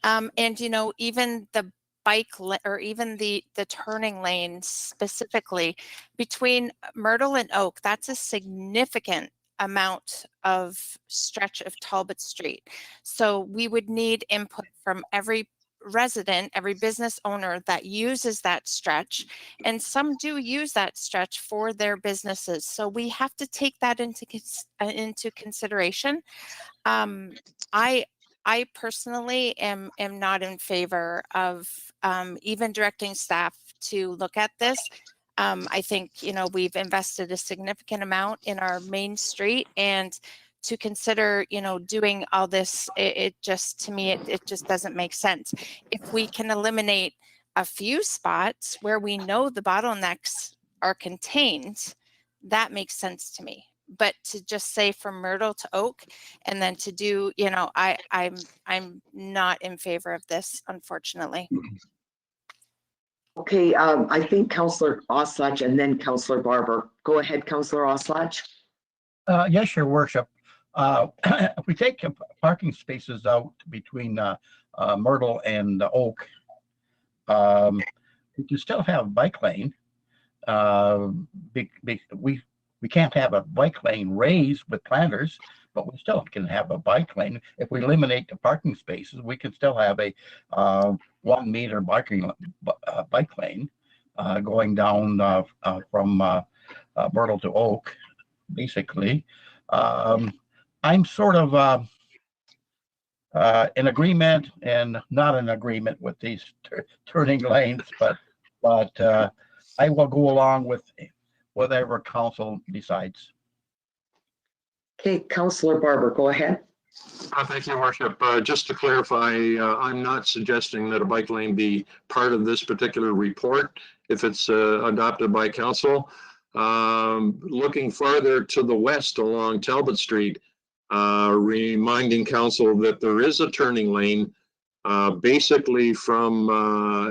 And even the or even the turning lanes specifically between Myrtle and Oak, that's a significant amount of stretch of Talbot Street. So we would need input from every resident, every business owner that uses that stretch, and some do use that stretch for their businesses. So we have to take that into consideration. I personally am not in favor of even directing staff to look at this. I think, you know, we've invested a significant amount in our main street, and to consider, you know, doing all this, it just, to me, it just doesn't make sense. If we can eliminate a few spots where we know the bottlenecks are contained, that makes sense to me. But to just say from Myrtle to Oak and then to do, you know, I'm not in favor of this, unfortunately. Okay, I think Councillor Oslach and then Councillor Barber. Go ahead, Councillor Oslach. Yes, your worship. If we take parking spaces out between Myrtle and Oak, we can still have a bike lane. We can't have a bike lane raised with planters, but we still can have a bike lane. If we eliminate the parking spaces, we can still have a 1 meter bike lane going down from Myrtle to Oak, basically. I'm sort of in agreement and not in agreement with these turning lanes, but I will go along with whatever council decides. Okay, Councillor Barber, go ahead. Thank you, Worship. Just to clarify, I'm not suggesting that a bike lane be part of this particular report if it's adopted by council. Looking farther to the west along Talbot Street, reminding council that there is a turning lane basically from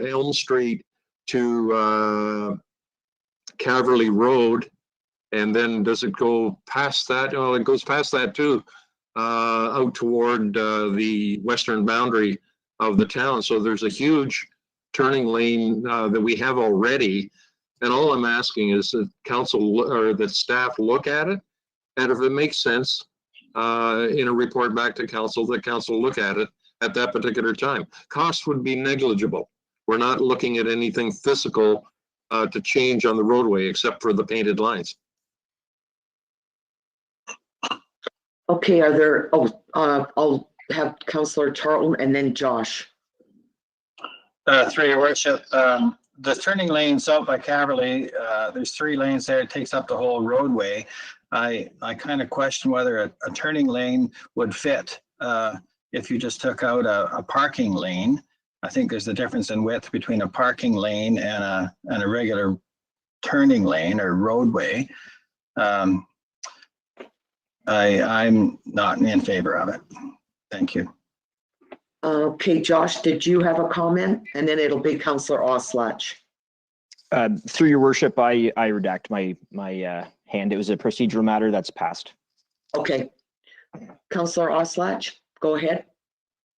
Elm Street to Caverly Road. And then does it go past that? Oh, it goes past that too, out toward the western boundary of the town. So there's a huge turning lane that we have already. And all I'm asking is that council or that staff look at it. And if it makes sense in a report back to council, that council look at it at that particular time. Cost would be negligible. We're not looking at anything physical to change on the roadway except for the painted lines. Okay, are there, I'll have Councillor Charlton and then Josh. Through your worship, the turning lanes out by Caverly, there's 3 lanes there. It takes up the whole roadway. I kind of question whether a turning lane would fit if you just took out a parking lane. I think there's a difference in width between a parking lane and a regular turning lane or roadway. I'm not in favor of it. Thank you. Okay, Josh, did you have a comment? And then it'll be Councillor Oslach. Through your worship, I redact my hand. It was a procedural matter that's passed. Okay. Councillor Oslach, go ahead.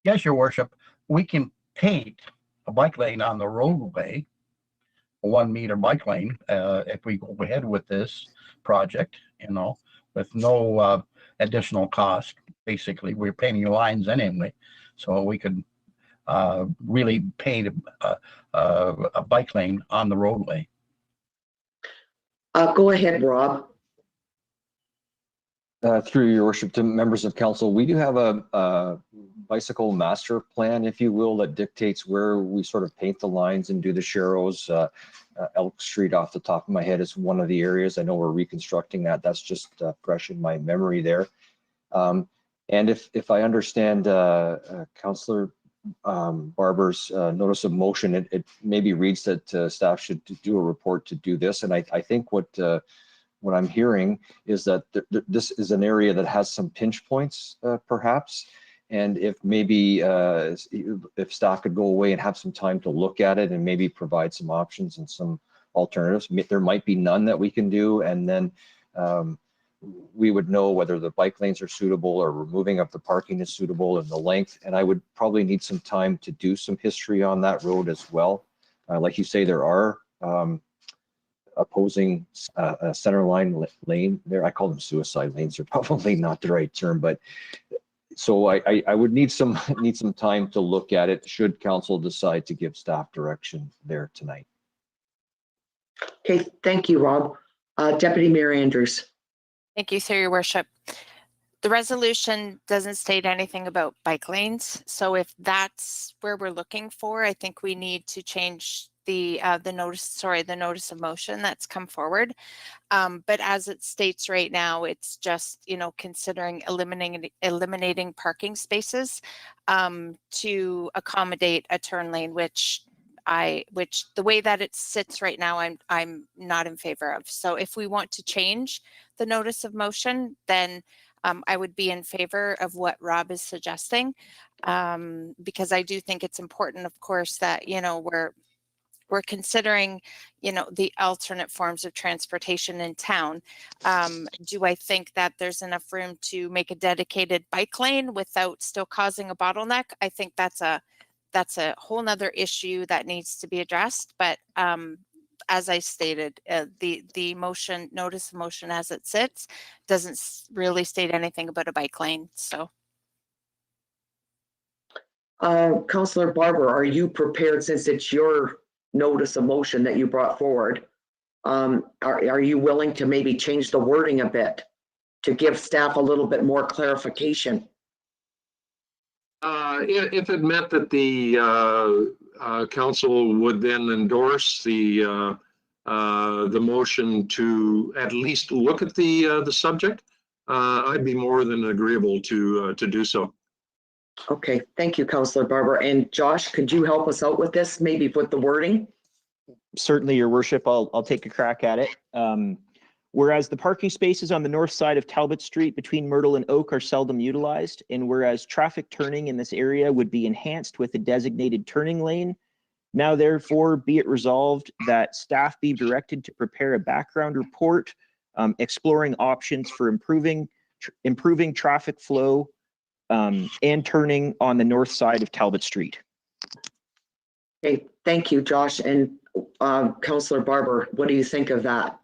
Yes, your worship. We can paint a bike lane on the roadway, a 1 meter bike lane, if we go ahead with this project, you know, with no additional cost. Basically, we're painting lines anyway, so we could really paint a bike lane on the roadway. Go ahead, Rob. Through your worship, to members of council, we do have a bicycle master plan, if you will, that dictates where we sort of paint the lines and do the sharrows. Elk Street off the top of my head is one of the areas. I know we're reconstructing that. That's just fresh in my memory there. And if I understand Councillor Barber's notice of motion, it maybe reads that staff should do a report to do this. And I think what I'm hearing is that this is an area that has some pinch points, perhaps. And if maybe if staff could go away and have some time to look at it and maybe provide some options and some alternatives, there might be none that we can do. And then we would know whether the bike lanes are suitable or removing of the parking is suitable and the length. And I would probably need some time to do some history on that road as well. Like you say, there are opposing center line lane there. I call them suicide lanes. They're probably not the right term, but so I would need some time to look at it should council decide to give staff direction there tonight. Okay, thank you, Rob. Deputy Mayor Andrews. Thank you, through your worship. The resolution doesn't state anything about bike lanes. So if that's where we're looking for, I think we need to change the notice of motion that's come forward. But as it states right now, it's just, considering eliminating parking spaces to accommodate a turn lane, which the way that it sits right now, I'm not in favor of. So if we want to change the notice of motion, then I would be in favor of what Rob is suggesting, because I do think it's important, of course, that, we're considering, the alternate forms of transportation in town. Do I think that there's enough room to make a dedicated bike lane without still causing a bottleneck? I think that's a whole nother issue that needs to be addressed. But as I stated, the notice of motion as it sits doesn't really state anything about a bike lane. So, Councillor Barber, are you prepared, since it's your notice of motion that you brought forward? Are you willing to maybe change the wording a bit to give staff a little bit more clarification? If it meant that the council would then endorse the motion to at least look at the subject, I'd be more than agreeable to do so. Okay, thank you, Councillor Barber. And Josh, could you help us out with this, maybe with the wording? Certainly, Your Worship, I'll take a crack at it. Whereas the parking spaces on the north side of Talbot Street between Myrtle and Oak are seldom utilized, and whereas traffic turning in this area would be enhanced with a designated turning lane, now therefore be it resolved that staff be directed to prepare a background report exploring options for improving traffic flow and turning on the north side of Talbot Street. Okay, thank you, Josh. And Councillor Barber, what do you think of that?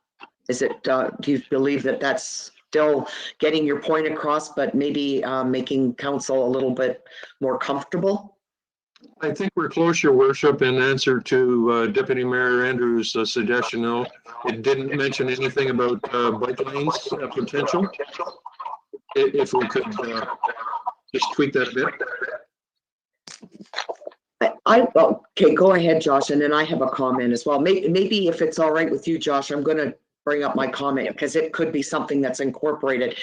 Is it, do you believe that that's still getting your point across, but maybe making council a little bit more comfortable? I think we're close, Your Worship, in answer to Deputy Mayor Andrews' suggestion. No, it didn't mention anything about bike lanes potential. If we could just tweak that a bit. Okay, go ahead, Josh, and then I have a comment as well. Maybe if it's all right with you, Josh, I'm going to bring up my comment because it could be something that's incorporated.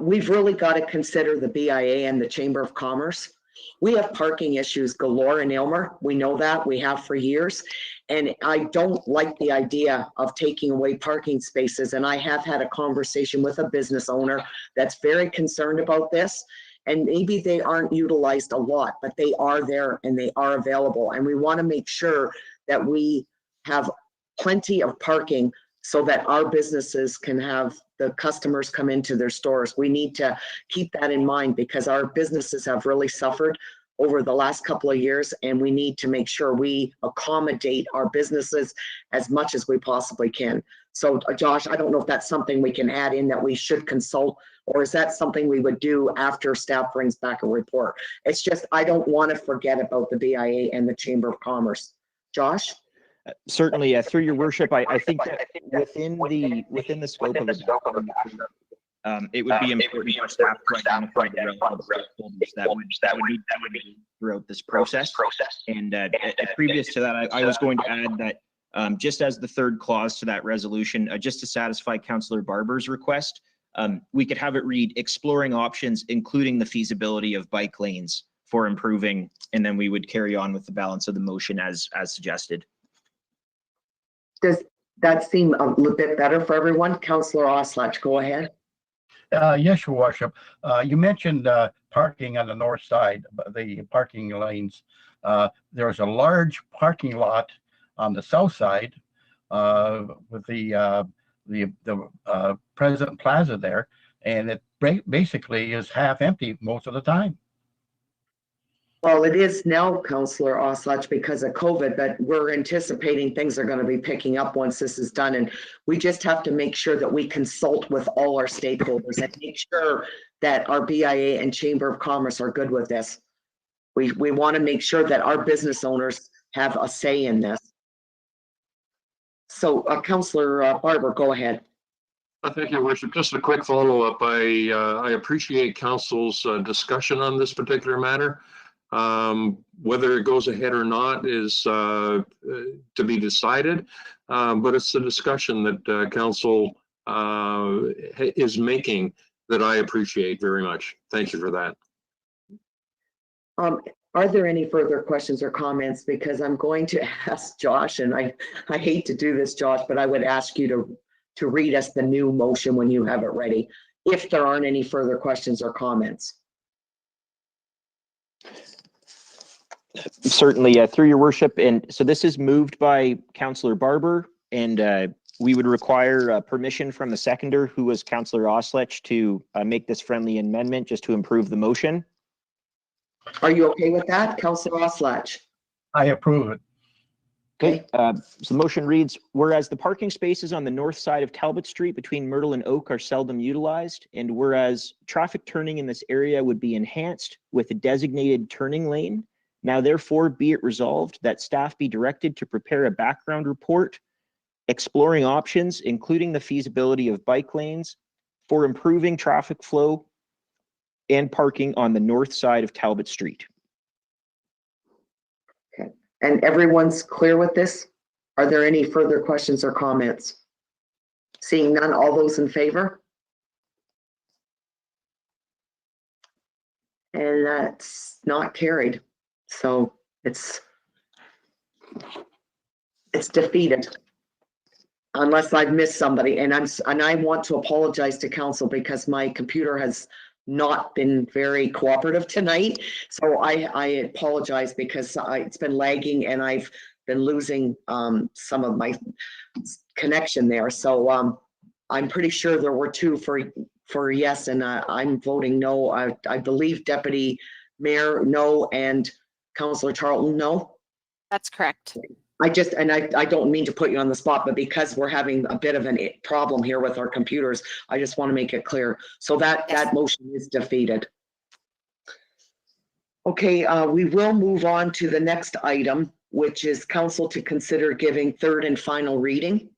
We've really got to consider the BIA and the Chamber of Commerce. We have parking issues galore in Aylmer. We know that, we have for years. And I don't like the idea of taking away parking spaces. And I have had a conversation with a business owner that's very concerned about this. And maybe they aren't utilized a lot, but they are there and they are available. And we want to make sure that we have plenty of parking so that our businesses can have the customers come into their stores. We need to keep that in mind because our businesses have really suffered over the last couple of years, and we need to make sure we accommodate our businesses as much as we possibly can. So Josh, I don't know if that's something we can add in that we should consult, or is that something we would do after staff brings back a report? It's just, I don't want to forget about the BIA and the Chamber of Commerce. Josh? Certainly, through Your Worship, I think that within the scope of the document, it would be important for staff to identify the relevant stakeholders that would need throughout this process. And previous to that, I was going to add that just as the third clause to that resolution, just to satisfy Councillor Barber's request, we could have it read exploring options, including the feasibility of bike lanes for improving, and then we would carry on with the balance of the motion as suggested. Does that seem a little bit better for everyone? Councillor Oslach, go ahead. Yes, Your Worship. You mentioned parking on the north side, the parking lanes. There's a large parking lot on the south side with the President Plaza there, and it basically is half empty most of the time. Well, it is now, Councillor Oslach, because of COVID, but we're anticipating things are going to be picking up once this is done. And we just have to make sure that we consult with all our stakeholders and make sure that our BIA and Chamber of Commerce are good with this. We want to make sure that our business owners have a say in this. So, Councillor Barber, go ahead. Thank you, Worship. Just a quick follow-up. I appreciate council's discussion on this particular matter. Whether it goes ahead or not is to be decided, but it's the discussion that council is making that I appreciate very much. Thank you for that. Are there any further questions or comments? Because I'm going to ask Josh, and I hate to do this, Josh, but I would ask you to read us the new motion when you have it ready, if there aren't any further questions or comments. Certainly, through your worship. And so this is moved by Councillor Barber, and we would require permission from the seconder, who was Councillor Oslach, to make this friendly amendment just to improve the motion. Are you okay with that, Councillor Oslach? I approve it. Okay, so the motion reads, whereas the parking spaces on the north side of Talbot Street between Myrtle and Oak are seldom utilized, and whereas traffic turning in this area would be enhanced with a designated turning lane, now therefore be it resolved that staff be directed to prepare a background report exploring options, including the feasibility of bike lanes for improving traffic flow and parking on the north side of Talbot Street. Okay, and everyone's clear with this? Are there any further questions or comments? Seeing none, all those in favor? And that's not carried. So it's defeated. Unless I've missed somebody, and I want to apologize to council because my computer has not been very cooperative tonight. So I apologize because it's been lagging and I've been losing some of my connection there. So I'm pretty sure there were two for yes, and I'm voting no. I believe Deputy Mayor no, and Councillor Charlton no. That's correct. I don't mean to put you on the spot, but because we're having a bit of a problem here with our computers, I just want to make it clear. So that motion is defeated. Okay, we will move on to the next item, which is council to consider giving third and final reading.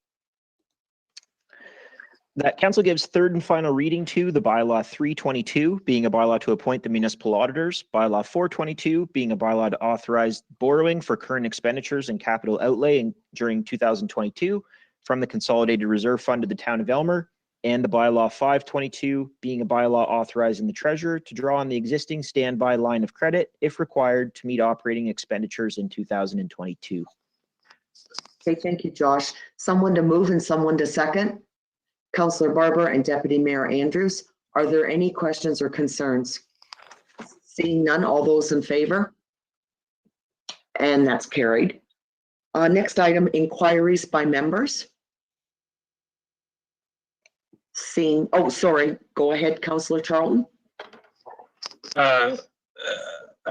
That council gives third and final reading to the bylaw 322, being a bylaw to appoint the municipal auditors, bylaw 422 being a bylaw to authorize borrowing for current expenditures and capital outlay during 2022 from the Consolidated Reserve Fund of the Town of Elmer, and the bylaw 522 being a bylaw authorizing the treasurer to draw on the existing standby line of credit if required to meet operating expenditures in 2022. Okay, thank you, Josh. Someone to move and someone to second. Councillor Barber and Deputy Mayor Andrews, are there any questions or concerns? Seeing none, all those in favor? And that's carried. Next item, inquiries by members. Oh, sorry, go ahead, Councillor Charlton. I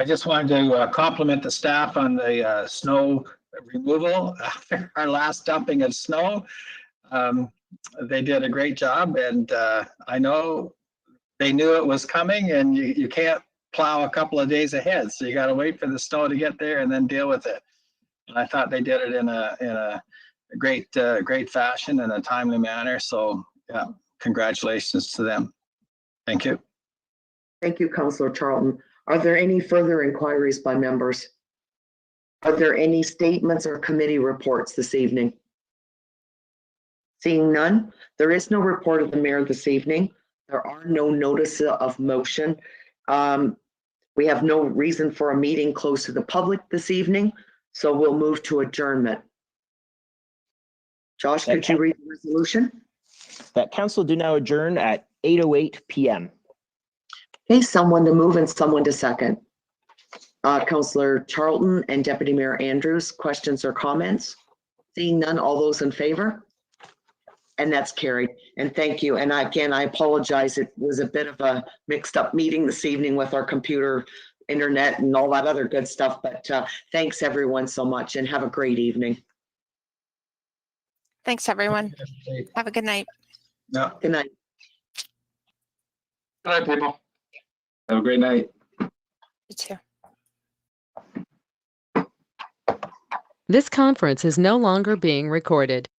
just wanted to compliment the staff on the snow removal after our last dumping of snow. They did a great job, and I know they knew it was coming, and you can't plow a couple of days ahead, so you got to wait for the snow to get there and then deal with it. And I thought they did it in a great fashion and a timely manner. So yeah, congratulations to them. Thank you. Thank you, Councillor Charlton. Are there any further inquiries by members? Are there any statements or committee reports this evening? Seeing none, there is no report of the mayor this evening. There are no notices of motion. We have no reason for a meeting close to the public this evening, so we'll move to adjournment. Josh, could you read the resolution? That council do now adjourn at 8:08 p.m. Okay, someone to move and someone to second. Councillor Charlton and Deputy Mayor Andrews, questions or comments? Seeing none, all those in favor? And that's carried. And thank you. And again, I apologize. It was a bit of a mixed up meeting this evening with our computer, internet and all that other good stuff. But thanks everyone so much and have a great evening. Thanks, everyone. Have a good night. Yeah. Good night. Good night, people. Have a great night. You too. This conference is no longer being recorded.